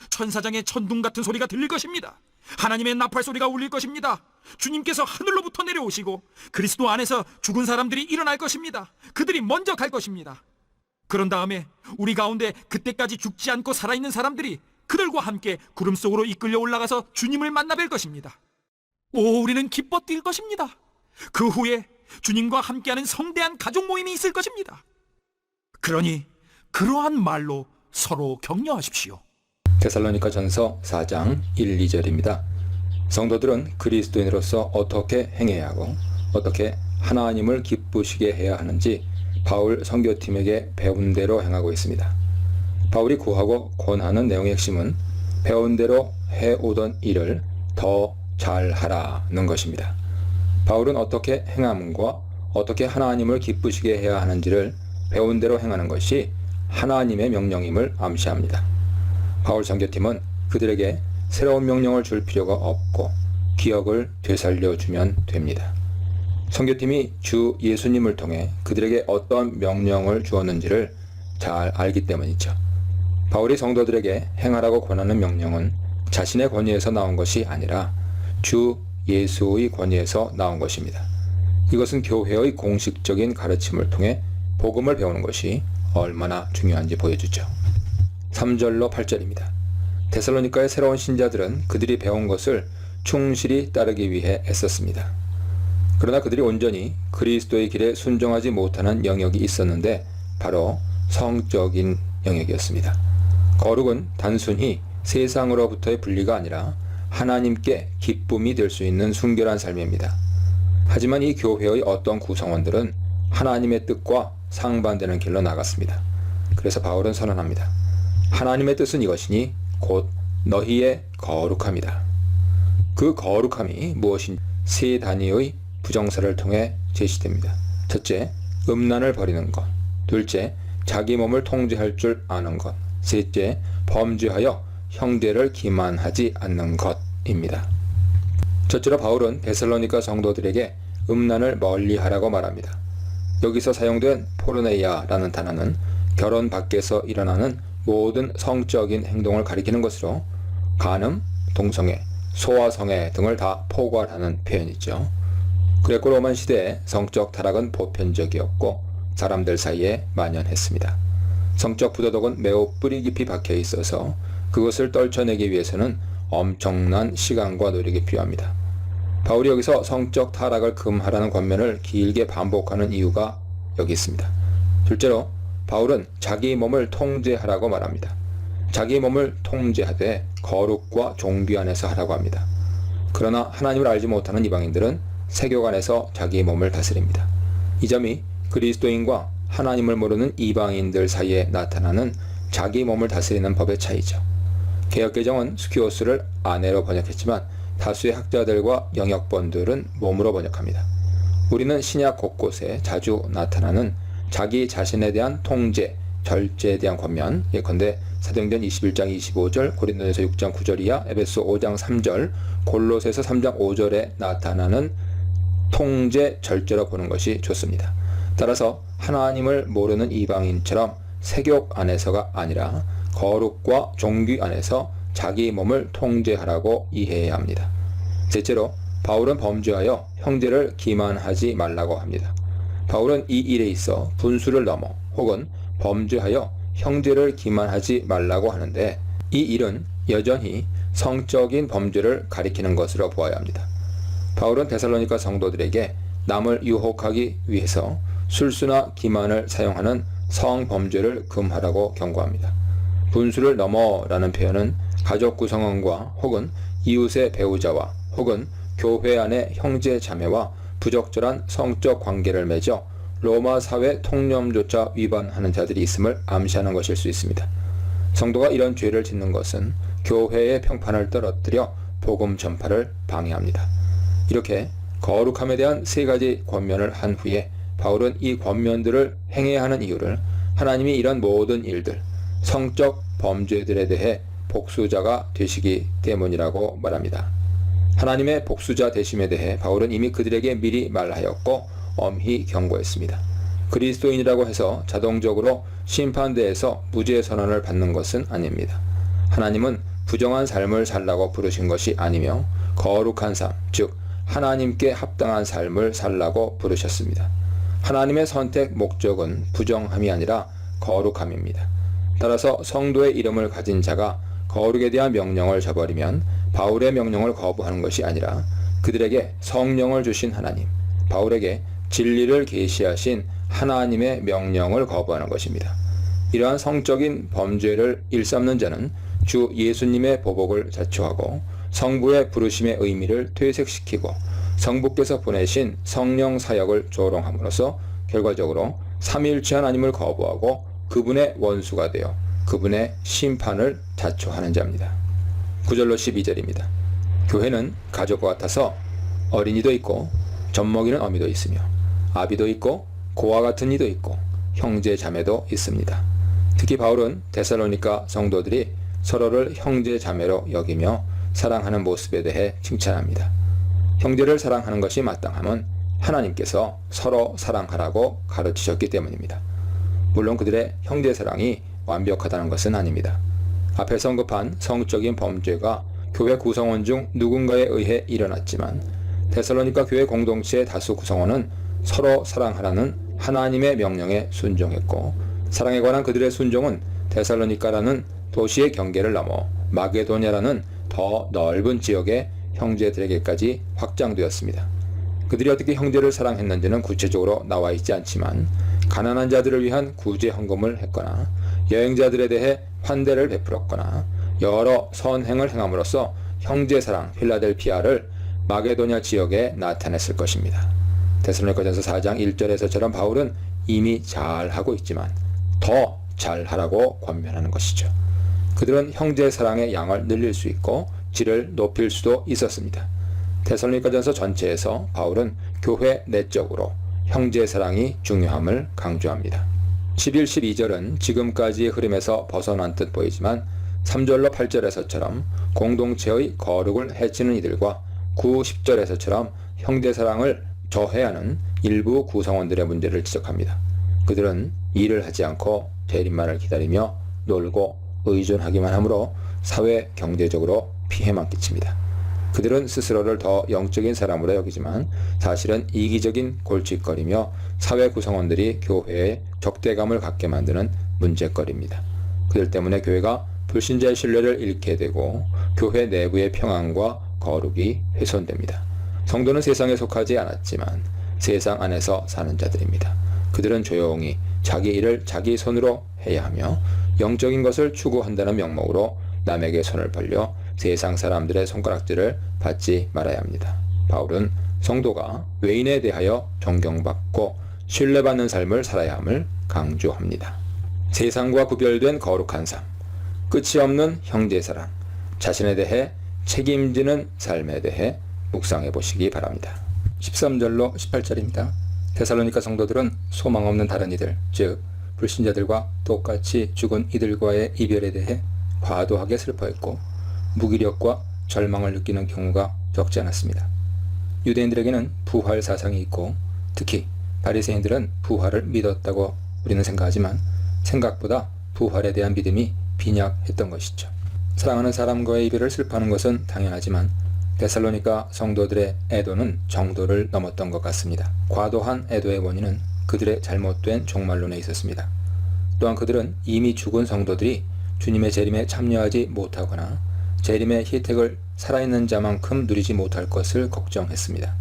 천사장의 천둥 같은 소리가 들릴 것입니다. 하나님의 나팔 소리가 울릴 것입니다. 주님께서 하늘로부터 내려오시고 그리스도 안에서 죽은 사람들이 일어날 것입니다. 그들이 먼저 갈 것입니다. 그런 다음에 우리 가운데 그때까지 죽지 않고 살아있는 사람들이 그들과 함께 구름 속으로 이끌려 올라가서 주님을 만나 뵐 것입니다. 우리는 기뻐 뛸 것입니다. 그 후에 주님과 함께하는 성대한 가족 모임이 있을 것입니다. 그러니 그러한 말로 서로 격려하십시오. 데살로니가 전서 4장 1, 2절입니다. 성도들은 그리스도인으로서 어떻게 행해야 하고 어떻게 하나님을 기쁘시게 해야 하는지 바울 선교팀에게 배운 대로 행하고 있습니다. 바울이 구하고 권하는 내용의 핵심은 배운 대로 해오던 일을 더 잘하라는 것입니다. 바울은 어떻게 행함과 어떻게 하나님을 기쁘시게 해야 하는지를 배운 대로 행하는 것이 하나님의 명령임을 암시합니다. 바울 선교팀은 그들에게 새로운 명령을 줄 필요가 없고 기억을 되살려주면 됩니다. 선교팀이 주 예수님을 통해 그들에게 어떤 명령을 주었는지를 잘 알기 때문이죠. 바울이 성도들에게 행하라고 권하는 명령은 자신의 권위에서 나온 것이 아니라 주 예수의 권위에서 나온 것입니다. 이것은 교회의 공식적인 가르침을 통해 복음을 배우는 것이 얼마나 중요한지 보여주죠. 3절로 8절입니다. 데살로니가의 새로운 신자들은 그들이 배운 것을 충실히 따르기 위해 애썼습니다. 그러나 그들이 온전히 그리스도의 길에 순종하지 못하는 영역이 있었는데 바로 성적인 영역이었습니다. 거룩은 단순히 세상으로부터의 분리가 아니라 하나님께 기쁨이 될 수 있는 순결한 삶입니다. 하지만 이 교회의 어떤 구성원들은 하나님의 뜻과 상반되는 길로 나갔습니다. 그래서 바울은 선언합니다. 하나님의 뜻은 이것이니 곧 너희의 거룩함이다. 그 거룩함이 무엇인지 세 단위의 부정사를 통해 제시됩니다. 첫째, 음란을 버리는 것. 둘째, 자기 몸을 통제할 줄 아는 것. 셋째, 범죄하여 형제를 기만하지 않는 것입니다. 첫째로 바울은 데살로니가 성도들에게 음란을 멀리하라고 말합니다. 여기서 사용된 포르네이아라는 단어는 결혼 밖에서 일어나는 모든 성적인 행동을 가리키는 것으로 간음, 동성애, 소아성애 등을 다 포괄하는 표현이죠. 그레코 로만 시대에 성적 타락은 보편적이었고 사람들 사이에 만연했습니다. 성적 부도덕은 매우 뿌리 깊이 박혀 있어서 그것을 떨쳐내기 위해서는 엄청난 시간과 노력이 필요합니다. 바울이 여기서 성적 타락을 금하라는 권면을 길게 반복하는 이유가 여기 있습니다. 둘째로 바울은 자기 몸을 통제하라고 말합니다. 자기 몸을 통제하되 거룩과 종교 안에서 하라고 합니다. 그러나 하나님을 알지 못하는 이방인들은 세교가 안에서 자기 몸을 다스립니다. 이 점이 그리스도인과 하나님을 모르는 이방인들 사이에 나타나는 자기 몸을 다스리는 법의 차이죠. 개역개정은 스키오스를 아내로 번역했지만 다수의 학자들과 영역본들은 몸으로 번역합니다. 우리는 신약 곳곳에 자주 나타나는 자기 자신에 대한 통제, 절제에 대한 권면, 예컨대 사도행전 21장 25절, 고린도전서 6장 9절 이하, 에베소 5장 3절, 골로새서 3장 5절에 나타나는 통제, 절제로 보는 것이 좋습니다. 따라서 하나님을 모르는 이방인처럼 세욕 안에서가 아니라 거룩과 종교 안에서 자기 몸을 통제하라고 이해해야 합니다. 셋째로 바울은 범죄하여 형제를 기만하지 말라고 합니다. 바울은 이 일에 있어 분수를 넘어 혹은 범죄하여 형제를 기만하지 말라고 하는데 이 일은 여전히 성적인 범죄를 가리키는 것으로 보아야 합니다. 바울은 데살로니가 성도들에게 남을 유혹하기 위해서 술수나 기만을 사용하는 성범죄를 금하라고 경고합니다. 분수를 넘어라는 표현은 가족 구성원과 혹은 이웃의 배우자와 혹은 교회 안의 형제 자매와 부적절한 성적 관계를 맺어 로마 사회 통념조차 위반하는 자들이 있음을 암시하는 것일 수 있습니다. 성도가 이런 죄를 짓는 것은 교회의 평판을 떨어뜨려 복음 전파를 방해합니다. 이렇게 거룩함에 대한 세 가지 권면을 한 후에 바울은 이 권면들을 행해야 하는 이유를 하나님이 이런 모든 일들, 성적 범죄들에 대해 복수자가 되시기 때문이라고 말합니다. 하나님의 복수자 되심에 대해 바울은 이미 그들에게 미리 말하였고 엄히 경고했습니다. 그리스도인이라고 해서 자동적으로 심판대에서 무죄 선언을 받는 것은 아닙니다. 하나님은 부정한 삶을 살라고 부르신 것이 아니며 거룩한 삶, 즉 하나님께 합당한 삶을 살라고 부르셨습니다. 하나님의 선택 목적은 부정함이 아니라 거룩함입니다. 따라서 성도의 이름을 가진 자가 거룩에 대한 명령을 저버리면 바울의 명령을 거부하는 것이 아니라 그들에게 성령을 주신 하나님, 바울에게 진리를 계시하신 하나님의 명령을 거부하는 것입니다. 이러한 성적인 범죄를 일삼는 자는 주 예수님의 보복을 자초하고 성부의 부르심의 의미를 퇴색시키고 성부께서 보내신 성령 사역을 조롱함으로써 결과적으로 삼위일체 하나님을 거부하고 그분의 원수가 되어 그분의 심판을 자초하는 자입니다. 9절로 12절입니다. 교회는 가족과 같아서 어린이도 있고 젖먹이는 어미도 있으며 아비도 있고 고아 같은 이도 있고 형제 자매도 있습니다. 특히 바울은 데살로니가 성도들이 서로를 형제 자매로 여기며 사랑하는 모습에 대해 칭찬합니다. 형제를 사랑하는 것이 마땅함은 하나님께서 서로 사랑하라고 가르치셨기 때문입니다. 물론 그들의 형제 사랑이 완벽하다는 것은 아닙니다. 앞에서 언급한 성적인 범죄가 교회 구성원 중 누군가에 의해 일어났지만 데살로니가 교회 공동체의 다수 구성원은 서로 사랑하라는 하나님의 명령에 순종했고 사랑에 관한 그들의 순종은 데살로니가라는 도시의 경계를 넘어 마게도냐라는 더 넓은 지역의 형제들에게까지 확장되었습니다. 그들이 어떻게 형제를 사랑했는지는 구체적으로 나와 있지 않지만 가난한 자들을 위한 구제 헌금을 했거나 여행자들에 대해 환대를 베풀었거나 여러 선행을 행함으로써 형제사랑 필라델피아를 마게도냐 지역에 나타냈을 것입니다. 데살로니가전서 4장 1절에서처럼 바울은 이미 잘하고 있지만 더 잘하라고 권면하는 것이죠. 그들은 형제사랑의 양을 늘릴 수 있고 질을 높일 수도 있었습니다. 데살로니가전서 전체에서 바울은 교회 내적으로 형제사랑이 중요함을 강조합니다. 11, 12절은 지금까지의 흐름에서 벗어난 듯 보이지만 3절로 8절에서처럼 공동체의 거룩을 해치는 이들과 9, 10절에서처럼 형제사랑을 저해하는 일부 구성원들의 문제를 지적합니다. 그들은 일을 하지 않고 대립만을 기다리며 놀고 의존하기만 하므로 사회 경제적으로 피해만 끼칩니다. 그들은 스스로를 더 영적인 사람으로 여기지만 사실은 이기적인 골칫거리며 사회 구성원들이 교회에 적대감을 갖게 만드는 문제거리입니다. 그들 때문에 교회가 불신자의 신뢰를 잃게 되고 교회 내부의 평안과 거룩이 훼손됩니다. 성도는 세상에 속하지 않았지만 세상 안에서 사는 자들입니다. 그들은 조용히 자기 일을 자기 손으로 해야 하며 영적인 것을 추구한다는 명목으로 남에게 손을 벌려 세상 사람들의 손가락질을 받지 말아야 합니다. 바울은 성도가 외인에 대하여 존경받고 신뢰받는 삶을 살아야 함을 강조합니다. 세상과 구별된 거룩한 삶, 끝이 없는 형제사랑, 자신에 대해 책임지는 삶에 대해 묵상해 보시기 바랍니다. 13절로 18절입니다. 데살로니가 성도들은 소망 없는 다른 이들, 즉 불신자들과 똑같이 죽은 이들과의 이별에 대해 과도하게 슬퍼했고 무기력과 절망을 느끼는 경우가 적지 않았습니다. 유대인들에게는 부활 사상이 있고 특히 바리새인들은 부활을 믿었다고 우리는 생각하지만 생각보다 부활에 대한 믿음이 빈약했던 것이죠. 사랑하는 사람과의 이별을 슬퍼하는 것은 당연하지만 데살로니가 성도들의 애도는 정도를 넘었던 것 같습니다. 과도한 애도의 원인은 그들의 잘못된 종말론에 있었습니다. 또한 그들은 이미 죽은 성도들이 주님의 재림에 참여하지 못하거나 재림의 혜택을 살아있는 자만큼 누리지 못할 것을 걱정했습니다.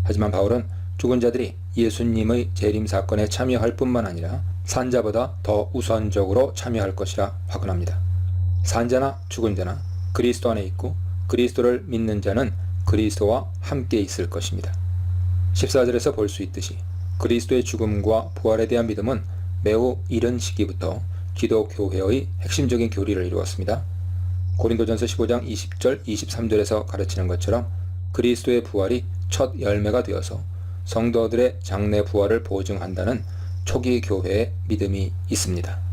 하지만 바울은 죽은 자들이 예수님의 재림 사건에 참여할 뿐만 아니라 산자보다 더 우선적으로 참여할 것이라 확언합니다. 산 자나 죽은 자나 그리스도 안에 있고 그리스도를 믿는 자는 그리스도와 함께 있을 것입니다. 14절에서 볼 수 있듯이 그리스도의 죽음과 부활에 대한 믿음은 매우 이른 시기부터 기독교회의 핵심적인 교리를 이루었습니다. 고린도전서 15장 20절, 23절에서 가르치는 것처럼 그리스도의 부활이 첫 열매가 되어서 성도들의 장래 부활을 보증한다는 초기 교회의 믿음이 있습니다.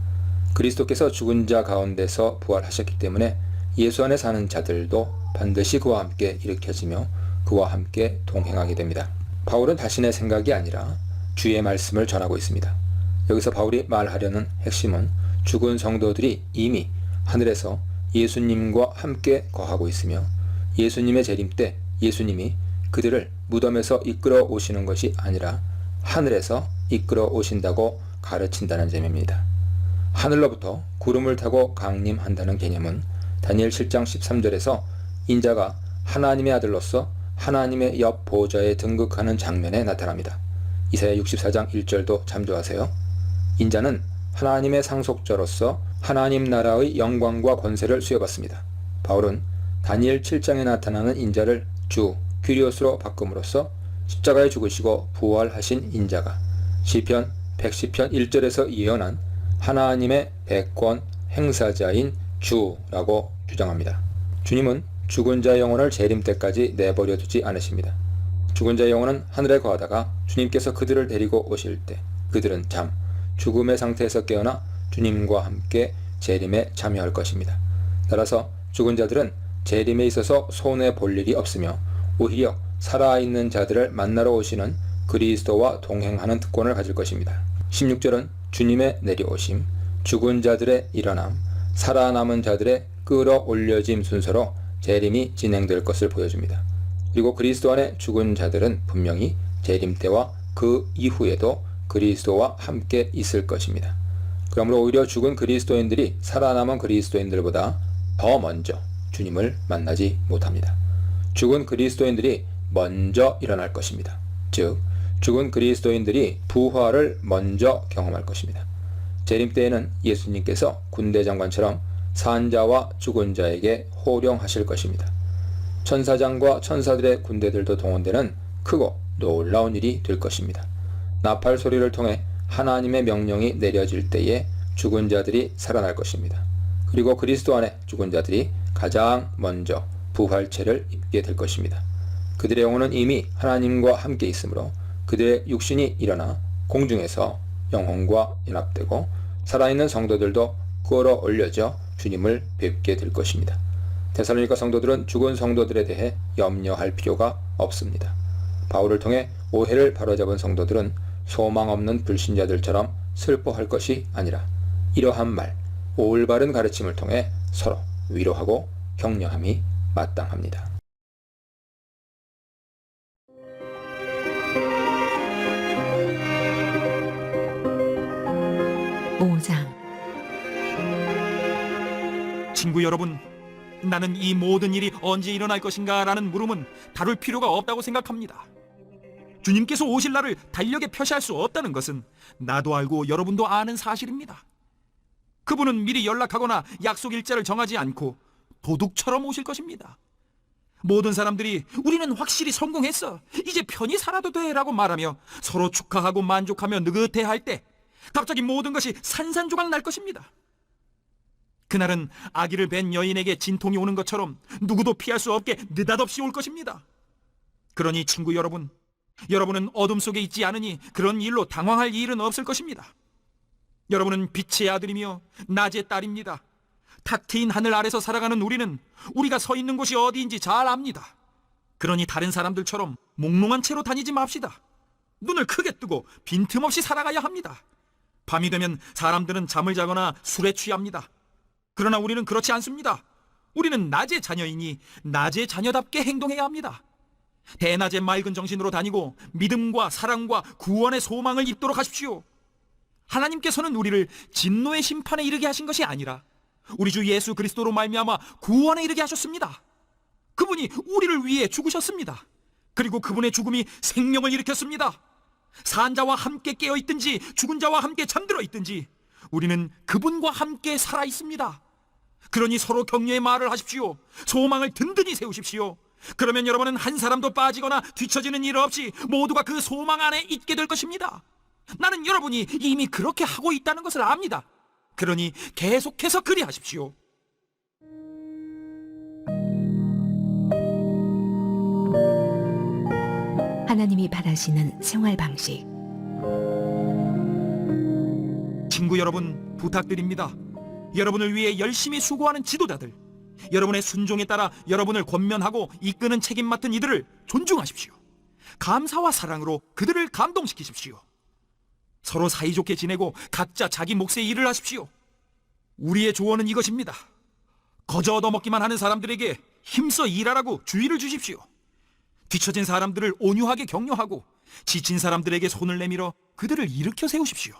그리스도께서 죽은 자 가운데서 부활하셨기 때문에 예수 안에 사는 자들도 반드시 그와 함께 일으켜지며 그와 함께 동행하게 됩니다. 바울은 자신의 생각이 아니라 주의 말씀을 전하고 있습니다. 여기서 바울이 말하려는 핵심은 죽은 성도들이 이미 하늘에서 예수님과 함께 거하고 있으며 예수님의 재림 때 예수님이 그들을 무덤에서 이끌어 오시는 것이 아니라 하늘에서 이끌어 오신다고 가르친다는 점입니다. 하늘로부터 구름을 타고 강림한다는 개념은 다니엘 7장 13절에서 인자가 하나님의 아들로서 하나님의 옆 보좌에 등극하는 장면에 나타납니다. 이사야 64장 1절도 참조하세요. 인자는 하나님의 상속자로서 하나님 나라의 영광과 권세를 수여받습니다. 바울은 다니엘 7장에 나타나는 인자를 주 퀴리오스로 바꿈으로써 십자가에 죽으시고 부활하신 인자가 시편 110편 1절에서 예언한 하나님의 백권 행사자인 주라고 주장합니다. 주님은 죽은 자의 영혼을 재림 때까지 내버려 두지 않으십니다. 죽은 자의 영혼은 하늘에 거하다가 주님께서 그들을 데리고 오실 때 그들은 죽음의 상태에서 깨어나 주님과 함께 재림에 참여할 것입니다. 따라서 죽은 자들은 재림에 있어서 손해 볼 일이 없으며 오히려 살아있는 자들을 만나러 오시는 그리스도와 동행하는 특권을 가질 것입니다. 16절은 주님의 내려오심, 죽은 자들의 일어남, 살아남은 자들의 끌어올려짐 순서로 재림이 진행될 것을 보여줍니다. 그리고 그리스도 안에 죽은 자들은 분명히 재림 때와 그 이후에도 그리스도와 함께 있을 것입니다. 그러므로 오히려 죽은 그리스도인들이 살아남은 그리스도인들보다 더 먼저 주님을 만나지 못합니다. 죽은 그리스도인들이 먼저 일어날 것입니다. 즉, 죽은 그리스도인들이 부활을 먼저 경험할 것입니다. 재림 때에는 예수님께서 군대 장관처럼 산자와 죽은 자에게 호령하실 것입니다. 천사장과 천사들의 군대들도 동원되는 크고 놀라운 일이 될 것입니다. 나팔 소리를 통해 하나님의 명령이 내려질 때에 죽은 자들이 살아날 것입니다. 그리고 그리스도 안에 죽은 자들이 가장 먼저 부활체를 입게 될 것입니다. 그들의 영혼은 이미 하나님과 함께 있으므로 그들의 육신이 일어나 공중에서 영혼과 연합되고 살아있는 성도들도 끌어올려져 주님을 뵙게 될 것입니다. 데살로니가 성도들은 죽은 성도들에 대해 염려할 필요가 없습니다. 바울을 통해 오해를 바로잡은 성도들은 소망 없는 불신자들처럼 슬퍼할 것이 아니라 이러한 말, 올바른 가르침을 통해 서로 위로하고 격려함이 마땅합니다. 친구 여러분, 나는 이 모든 일이 언제 일어날 것인가 라는 물음은 다룰 필요가 없다고 생각합니다. 주님께서 오실 날을 달력에 표시할 수 없다는 것은 나도 알고 여러분도 아는 사실입니다. 그분은 미리 연락하거나 약속 일자를 정하지 않고 도둑처럼 오실 것입니다. 모든 사람들이 우리는 확실히 성공했어, 이제 편히 살아도 돼 라고 말하며 서로 축하하고 만족하며 느긋해할 때 갑자기 모든 것이 산산조각 날 것입니다. 그날은 아기를 뵌 여인에게 진통이 오는 것처럼 누구도 피할 수 없게 느닷없이 올 것입니다. 그러니 친구 여러분, 여러분은 어둠 속에 있지 않으니 그런 일로 당황할 일은 없을 것입니다. 여러분은 빛의 아들이며 낮의 딸입니다. 탁 트인 하늘 아래서 살아가는 우리는 우리가 서 있는 곳이 어디인지 잘 압니다. 그러니 다른 사람들처럼 몽롱한 채로 다니지 맙시다. 눈을 크게 뜨고 빈틈없이 살아가야 합니다. 밤이 되면 사람들은 잠을 자거나 술에 취합니다. 그러나 우리는 그렇지 않습니다. 우리는 낮의 자녀이니 낮의 자녀답게 행동해야 합니다. 대낮에 맑은 정신으로 다니고 믿음과 사랑과 구원의 소망을 입도록 하십시오. 하나님께서는 우리를 진노의 심판에 이르게 하신 것이 아니라 우리 주 예수 그리스도로 말미암아 구원에 이르게 하셨습니다. 그분이 우리를 위해 죽으셨습니다. 그리고 그분의 죽음이 생명을 일으켰습니다. 산 자와 함께 깨어 있든지 죽은 자와 함께 잠들어 있든지 우리는 그분과 함께 살아 있습니다. 그러니 서로 격려의 말을 하십시오. 소망을 든든히 세우십시오. 그러면 여러분은 한 사람도 빠지거나 뒤처지는 일 없이 모두가 그 소망 안에 있게 될 것입니다. 나는 여러분이 이미 그렇게 하고 있다는 것을 압니다. 그러니 계속해서 그리하십시오. 하나님이 바라시는 생활 방식. 친구 여러분, 부탁드립니다. 여러분을 위해 열심히 수고하는 지도자들, 여러분의 순종에 따라 여러분을 권면하고 이끄는 책임 맡은 이들을 존중하십시오. 감사와 사랑으로 그들을 감동시키십시오. 서로 사이좋게 지내고 각자 자기 몫의 일을 하십시오. 우리의 조언은 이것입니다. 거저 얻어먹기만 하는 사람들에게 힘써 일하라고 주의를 주십시오. 뒤처진 사람들을 온유하게 격려하고 지친 사람들에게 손을 내밀어 그들을 일으켜 세우십시오.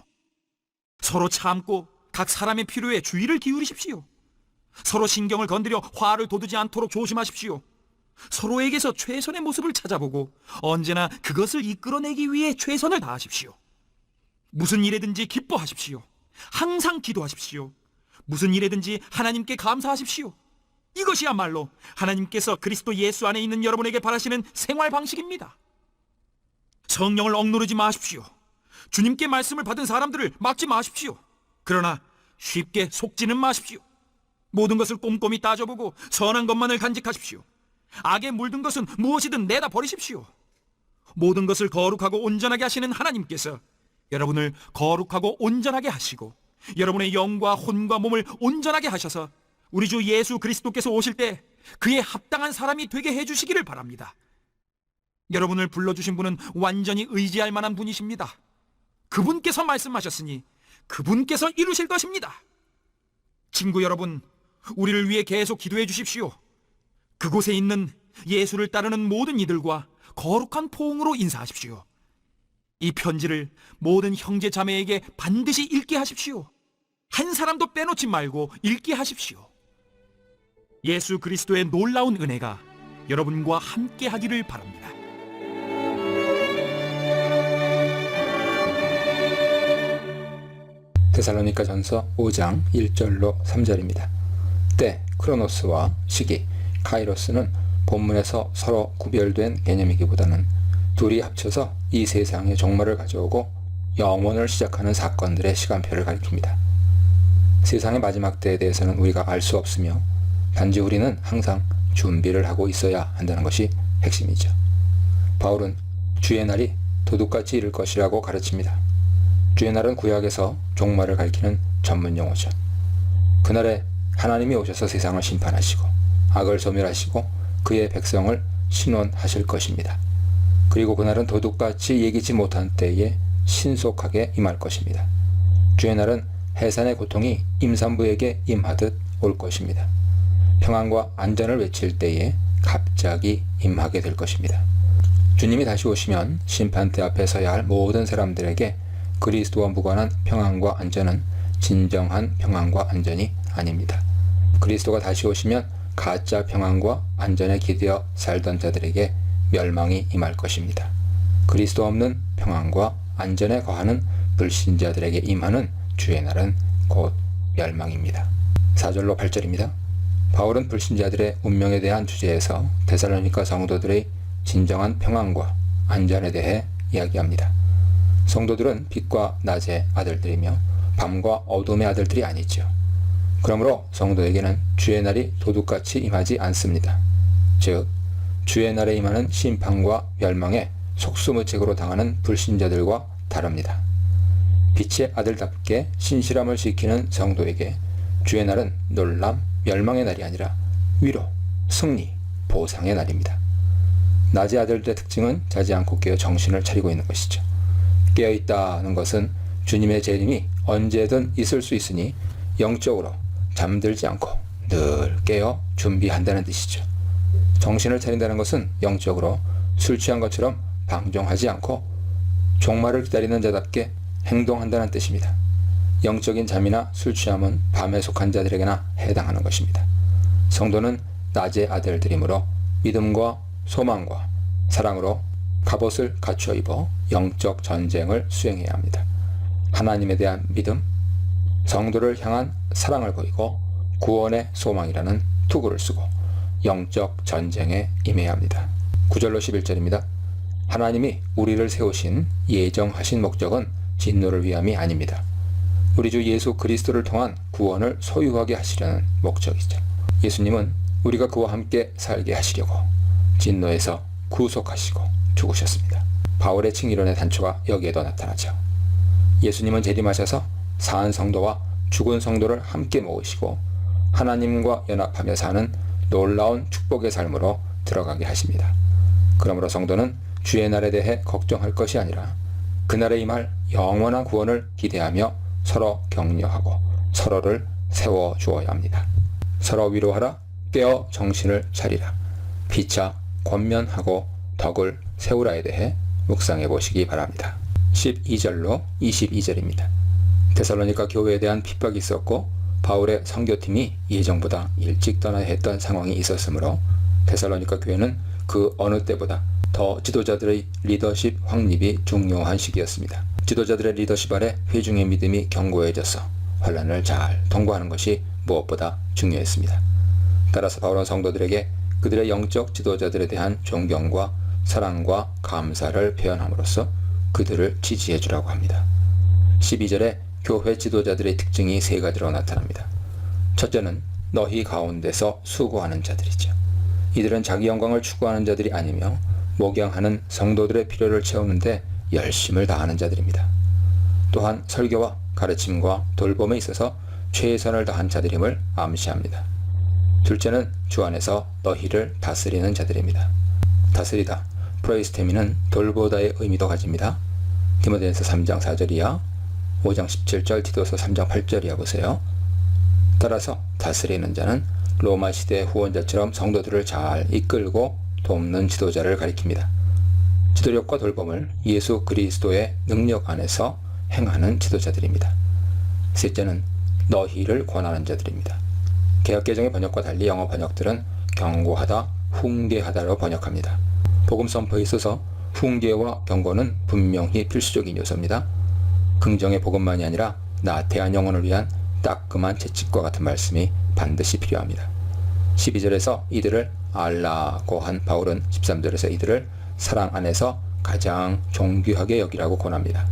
서로 참고 각 사람의 필요에 주의를 기울이십시오. 서로 신경을 건드려 화를 돋우지 않도록 조심하십시오. 서로에게서 최선의 모습을 찾아보고 언제나 그것을 이끌어내기 위해 최선을 다하십시오. 무슨 일에든지 기뻐하십시오. 항상 기도하십시오. 무슨 일에든지 하나님께 감사하십시오. 이것이야말로 하나님께서 그리스도 예수 안에 있는 여러분에게 바라시는 생활 방식입니다. 성령을 억누르지 마십시오. 주님께 말씀을 받은 사람들을 막지 마십시오. 그러나 쉽게 속지는 마십시오. 모든 것을 꼼꼼히 따져보고 선한 것만을 간직하십시오. 악에 물든 것은 무엇이든 내다 버리십시오. 모든 것을 거룩하고 온전하게 하시는 하나님께서 여러분을 거룩하고 온전하게 하시고 여러분의 영과 혼과 몸을 온전하게 하셔서 우리 주 예수 그리스도께서 오실 때 그에 합당한 사람이 되게 해주시기를 바랍니다. 여러분을 불러주신 분은 완전히 의지할 만한 분이십니다. 그분께서 말씀하셨으니 그분께서 이루실 것입니다. 친구 여러분, 우리를 위해 계속 기도해 주십시오. 그곳에 있는 예수를 따르는 모든 이들과 거룩한 포옹으로 인사하십시오. 이 편지를 모든 형제 자매에게 반드시 읽게 하십시오. 한 사람도 빼놓지 말고 읽게 하십시오. 예수 그리스도의 놀라운 은혜가 여러분과 함께 하기를 바랍니다. 데살로니가 전서 5장 1절로 3절입니다. 때, 크로노스와 시기, 카이로스는 본문에서 서로 구별된 개념이기보다는 둘이 합쳐서 이 세상의 종말을 가져오고 영원을 시작하는 사건들의 시간표를 가리킵니다. 세상의 마지막 때에 대해서는 우리가 알 수 없으며 단지 우리는 항상 준비를 하고 있어야 한다는 것이 핵심이죠. 바울은 주의 날이 도둑같이 이를 것이라고 가르칩니다. 주의 날은 구약에서 종말을 가리키는 전문 용어죠. 그날에 하나님이 오셔서 세상을 심판하시고 악을 소멸하시고 그의 백성을 신원하실 것입니다. 그리고 그날은 도둑같이 예기치 못한 때에 신속하게 임할 것입니다. 주의 날은 해산의 고통이 임산부에게 임하듯 올 것입니다. 평안과 안전을 외칠 때에 갑자기 임하게 될 것입니다. 주님이 다시 오시면 심판대 앞에 서야 할 모든 사람들에게 그리스도와 무관한 평안과 안전은 진정한 평안과 안전이 아닙니다. 그리스도가 다시 오시면 가짜 평안과 안전에 기대어 살던 자들에게 멸망이 임할 것입니다. 그리스도 없는 평안과 안전에 거하는 불신자들에게 임하는 주의 날은 곧 멸망입니다. 4절로 8절입니다. 바울은 불신자들의 운명에 대한 주제에서 데살로니가 성도들의 진정한 평안과 안전에 대해 이야기합니다. 성도들은 빛과 낮의 아들들이며 밤과 어둠의 아들들이 아니죠. 그러므로 성도에게는 주의 날이 도둑같이 임하지 않습니다. 즉, 주의 날에 임하는 심판과 멸망에 속수무책으로 당하는 불신자들과 다릅니다. 빛의 아들답게 신실함을 지키는 성도에게 주의 날은 놀람, 멸망의 날이 아니라 위로, 승리, 보상의 날입니다. 낮의 아들들의 특징은 자지 않고 깨어 정신을 차리고 있는 것이죠. 깨어있다는 것은 주님의 재림이 언제든 있을 수 있으니 영적으로 잠들지 않고 늘 깨어 준비한다는 뜻이죠. 정신을 차린다는 것은 영적으로 술 취한 것처럼 방종하지 않고 종말을 기다리는 자답게 행동한다는 뜻입니다. 영적인 잠이나 술 취함은 밤에 속한 자들에게나 해당하는 것입니다. 성도는 낮의 아들들이므로 믿음과 소망과 사랑으로 갑옷을 갖추어 입어 영적 전쟁을 수행해야 합니다. 하나님에 대한 믿음, 성도를 향한 사랑을 보이고 구원의 소망이라는 투구를 쓰고 영적 전쟁에 임해야 합니다. 9절로 11절입니다. 하나님이 우리를 세우신 예정하신 목적은 진노를 위함이 아닙니다. 우리 주 예수 그리스도를 통한 구원을 소유하게 하시려는 목적이죠. 예수님은 우리가 그와 함께 살게 하시려고 진노에서 구속하시고 죽으셨습니다. 바울의 칭의론의 단초가 여기에도 나타나죠. 예수님은 재림하셔서 산 성도와 죽은 성도를 함께 모으시고 하나님과 연합하며 사는 놀라운 축복의 삶으로 들어가게 하십니다. 그러므로 성도는 주의 날에 대해 걱정할 것이 아니라 그날에 임할 영원한 구원을 기대하며 서로 격려하고 서로를 세워주어야 합니다. 서로 위로하라. 깨어 정신을 차리라. 피차 권면하고 덕을 세우라에 대해 묵상해 보시기 바랍니다. 12절로 22절입니다. 데살로니가 교회에 대한 핍박이 있었고 바울의 선교팀이 예정보다 일찍 떠나야 했던 상황이 있었으므로 데살로니가 교회는 그 어느 때보다 더 지도자들의 리더십 확립이 중요한 시기였습니다. 지도자들의 리더십 아래 회중의 믿음이 견고해져서 환난을 잘 통과하는 것이 무엇보다 중요했습니다. 따라서 바울은 성도들에게 그들의 영적 지도자들에 대한 존경과 사랑과 감사를 표현함으로써 그들을 지지해 주라고 합니다. 12절에 교회 지도자들의 특징이 세 가지로 나타납니다. 첫째는 너희 가운데서 수고하는 자들이죠. 이들은 자기 영광을 추구하는 자들이 아니며 목양하는 성도들의 필요를 채우는데 열심을 다하는 자들입니다. 또한 설교와 가르침과 돌봄에 있어서 최선을 다한 자들임을 암시합니다. 둘째는 주 안에서 너희를 다스리는 자들입니다. 다스리다, 프로이스테미는 돌보다의 의미도 가집니다. 디모데전서 3장 4절이야 5장 17절, 디도서 3장 8절이야 보세요. 따라서 다스리는 자는 로마 시대의 후원자처럼 성도들을 잘 이끌고 돕는 지도자를 가리킵니다. 지도력과 돌봄을 예수 그리스도의 능력 안에서 행하는 지도자들입니다. 셋째는 너희를 권하는 자들입니다. 개역개정의 번역과 달리 영어 번역들은 경고하다, 훈계하다로 번역합니다. 복음 선포에 있어서 훈계와 경고는 분명히 필수적인 요소입니다. 긍정의 복음만이 아니라 나태한 영혼을 위한 따끔한 채찍과 같은 말씀이 반드시 필요합니다. 12절에서 이들을 알라고 한 바울은 13절에서 이들을 사랑 안에서 가장 존귀하게 여기라고 권합니다.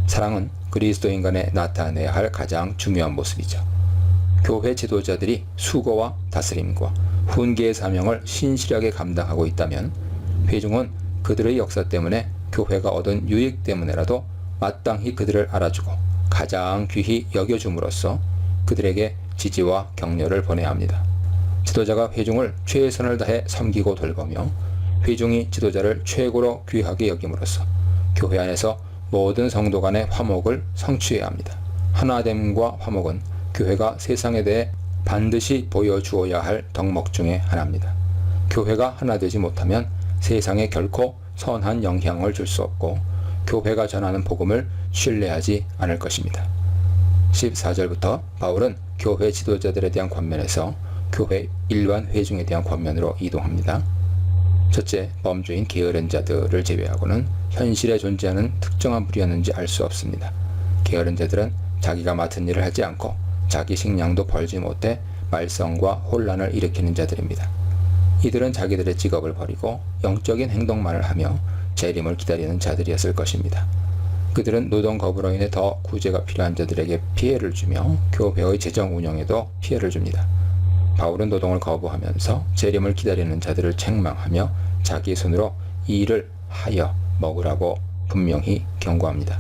사랑은 그리스도 인간에 나타내야 할 가장 중요한 모습이죠. 교회 지도자들이 수고와 다스림과 훈계의 사명을 신실하게 감당하고 있다면 회중은 그들의 역사 때문에 교회가 얻은 유익 때문에라도 마땅히 그들을 알아주고 가장 귀히 여겨줌으로써 그들에게 지지와 격려를 보내야 합니다. 지도자가 회중을 최선을 다해 섬기고 돌보며 회중이 지도자를 최고로 귀하게 여김으로써 교회 안에서 모든 성도 간의 화목을 성취해야 합니다. 하나됨과 화목은 교회가 세상에 대해 반드시 보여주어야 할 덕목 중에 하나입니다. 교회가 하나 되지 못하면 세상에 결코 선한 영향을 줄 수 없고 교회가 전하는 복음을 신뢰하지 않을 것입니다. 14절부터 바울은 교회 지도자들에 대한 권면에서 교회 일반 회중에 대한 권면으로 이동합니다. 첫째, 범주인 게으른 자들을 제외하고는 현실에 존재하는 특정한 무리였는지 알 수 없습니다. 게으른 자들은 자기가 맡은 일을 하지 않고 자기 식량도 벌지 못해 말썽과 혼란을 일으키는 자들입니다. 이들은 자기들의 직업을 버리고 영적인 행동만을 하며 재림을 기다리는 자들이었을 것입니다. 그들은 노동 거부로 인해 더 구제가 필요한 자들에게 피해를 주며 교회의 재정 운영에도 피해를 줍니다. 바울은 노동을 거부하면서 재림을 기다리는 자들을 책망하며 자기 손으로 이 일을 하여 먹으라고 분명히 경고합니다.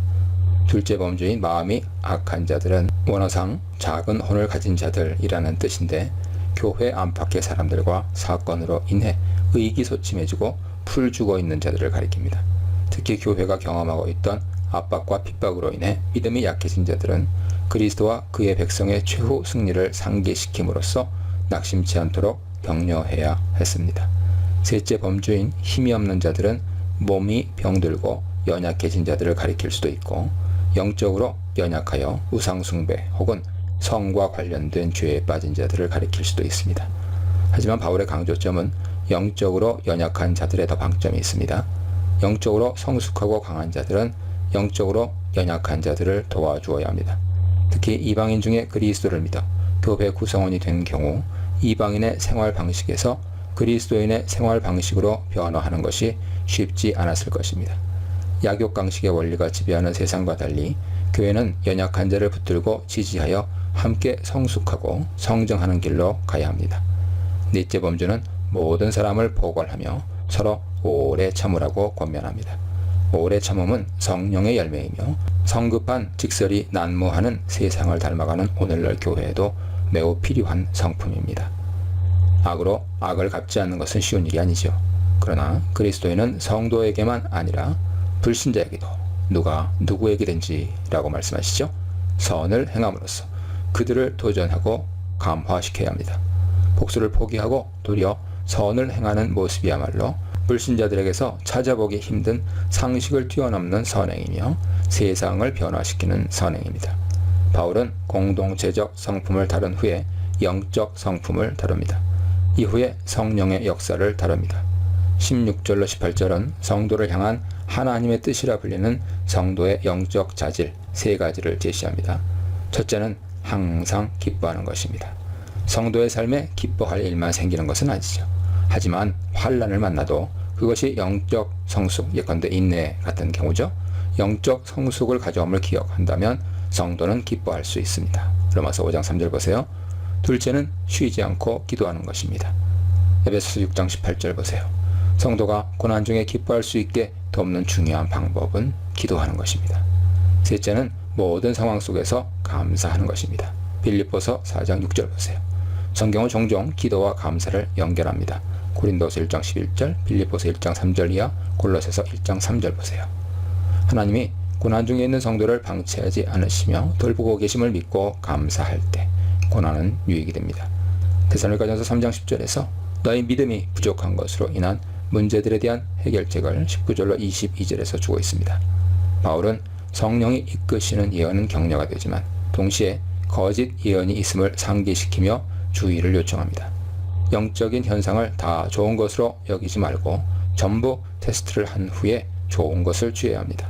둘째 범주인 마음이 악한 자들은 원어상 작은 혼을 가진 자들이라는 뜻인데 교회 안팎의 사람들과 사건으로 인해 의기소침해지고 풀 죽어 있는 자들을 가리킵니다. 특히 교회가 경험하고 있던 압박과 핍박으로 인해 믿음이 약해진 자들은 그리스도와 그의 백성의 최후 승리를 상기시킴으로써 낙심치 않도록 격려해야 했습니다. 셋째 범주인 힘이 없는 자들은 몸이 병들고 연약해진 자들을 가리킬 수도 있고 영적으로 연약하여 우상숭배 혹은 성과 관련된 죄에 빠진 자들을 가리킬 수도 있습니다. 하지만 바울의 강조점은 영적으로 연약한 자들에 더 방점이 있습니다. 영적으로 성숙하고 강한 자들은 영적으로 연약한 자들을 도와주어야 합니다. 특히 이방인 중에 그리스도를 믿어 교회 구성원이 된 경우 이방인의 생활 방식에서 그리스도인의 생활 방식으로 변화하는 것이 쉽지 않았을 것입니다. 약육강식의 원리가 지배하는 세상과 달리 교회는 연약한 자를 붙들고 지지하여 함께 성숙하고 성장하는 길로 가야 합니다. 넷째 범주는 모든 사람을 포괄하며 서로 오래 참으라고 권면합니다. 오래 참음은 성령의 열매이며 성급한 직설이 난무하는 세상을 닮아가는 오늘날 교회에도 매우 필요한 성품입니다. 악으로 악을 갚지 않는 것은 쉬운 일이 아니죠. 그러나 그리스도인은 성도에게만 아니라 불신자에게도 누가 누구에게든지 라고 말씀하시죠. 선을 행함으로써 그들을 도전하고 감화시켜야 합니다. 복수를 포기하고 도리어 선을 행하는 모습이야말로 불신자들에게서 찾아보기 힘든 상식을 뛰어넘는 선행이며 세상을 변화시키는 선행입니다. 바울은 공동체적 성품을 다룬 후에 영적 성품을 다룹니다. 이후에 성령의 역사를 다룹니다. 16절로 18절은 성도를 향한 하나님의 뜻이라 불리는 성도의 영적 자질 3가지를 제시합니다. 첫째는 항상 기뻐하는 것입니다. 성도의 삶에 기뻐할 일만 생기는 것은 아니죠. 하지만 환난을 만나도 그것이 영적 성숙, 예컨대 인내 같은 경우죠. 영적 성숙을 가져옴을 기억한다면 성도는 기뻐할 수 있습니다. 로마서 5장 3절 보세요. 둘째는 쉬지 않고 기도하는 것입니다. 에베소서 6장 18절 보세요. 성도가 고난 중에 기뻐할 수 있게 돕는 중요한 방법은 기도하는 것입니다. 셋째는 모든 상황 속에서 감사하는 것입니다. 빌립보서 4장 6절 보세요. 성경은 종종 기도와 감사를 연결합니다. 고린도서 1장 11절, 빌립보서 1장 3절 이하, 골로새서 1장 3절 보세요. 하나님이 고난 중에 있는 성도를 방치하지 않으시며 돌보고 계심을 믿고 감사할 때 고난은 유익이 됩니다. 데살로니가전서 3장 10절에서 너희 믿음이 부족한 것으로 인한 문제들에 대한 해결책을 19절로 22절에서 주고 있습니다. 바울은 성령이 이끄시는 예언은 격려가 되지만 동시에 거짓 예언이 있음을 상기시키며 주의를 요청합니다. 영적인 현상을 다 좋은 것으로 여기지 말고 전부 테스트를 한 후에 좋은 것을 취해야 합니다.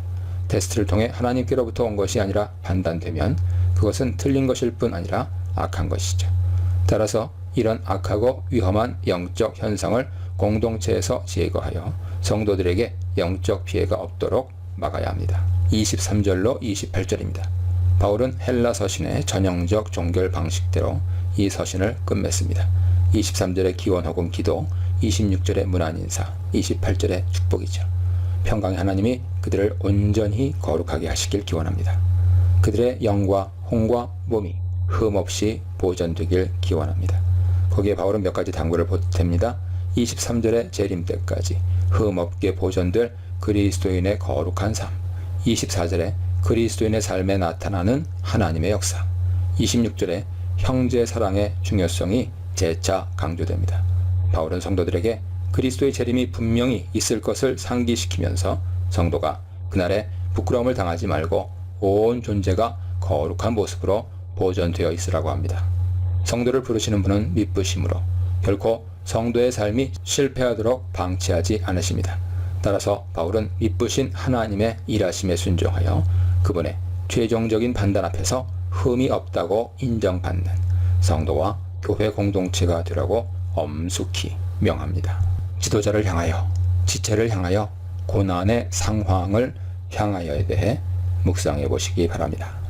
테스트를 통해 하나님께로부터 온 것이 아니라 판단되면 그것은 틀린 것일 뿐 아니라 악한 것이죠. 따라서 이런 악하고 위험한 영적 현상을 공동체에서 제거하여 성도들에게 영적 피해가 없도록 막아야 합니다. 23절로 28절입니다. 바울은 헬라 서신의 전형적 종결 방식대로 이 서신을 끝맺습니다. 23절의 기원 혹은 기도, 26절의 문안 인사, 28절의 축복이죠. 평강의 하나님이 그들을 온전히 거룩하게 하시길 기원합니다. 그들의 영과 혼과 몸이 흠없이 보존되길 기원합니다. 거기에 바울은 몇 가지 당부를 보탭니다. 23절의 재림 때까지 흠없게 보존될 그리스도인의 거룩한 삶, 24절에 그리스도인의 삶에 나타나는 하나님의 역사, 26절에 형제 사랑의 중요성이 재차 강조됩니다. 바울은 성도들에게 그리스도의 재림이 분명히 있을 것을 상기시키면서 성도가 그날에 부끄러움을 당하지 말고 온 존재가 거룩한 모습으로 보존되어 있으라고 합니다. 성도를 부르시는 분은 미쁘심으로 결코 성도의 삶이 실패하도록 방치하지 않으십니다. 따라서 바울은 미쁘신 하나님의 일하심에 순종하여 그분의 최종적인 판단 앞에서 흠이 없다고 인정받는 성도와 교회 공동체가 되라고 엄숙히 명합니다. 지도자를 향하여, 지체를 향하여, 고난의 상황을 향하여에 대해 묵상해 보시기 바랍니다.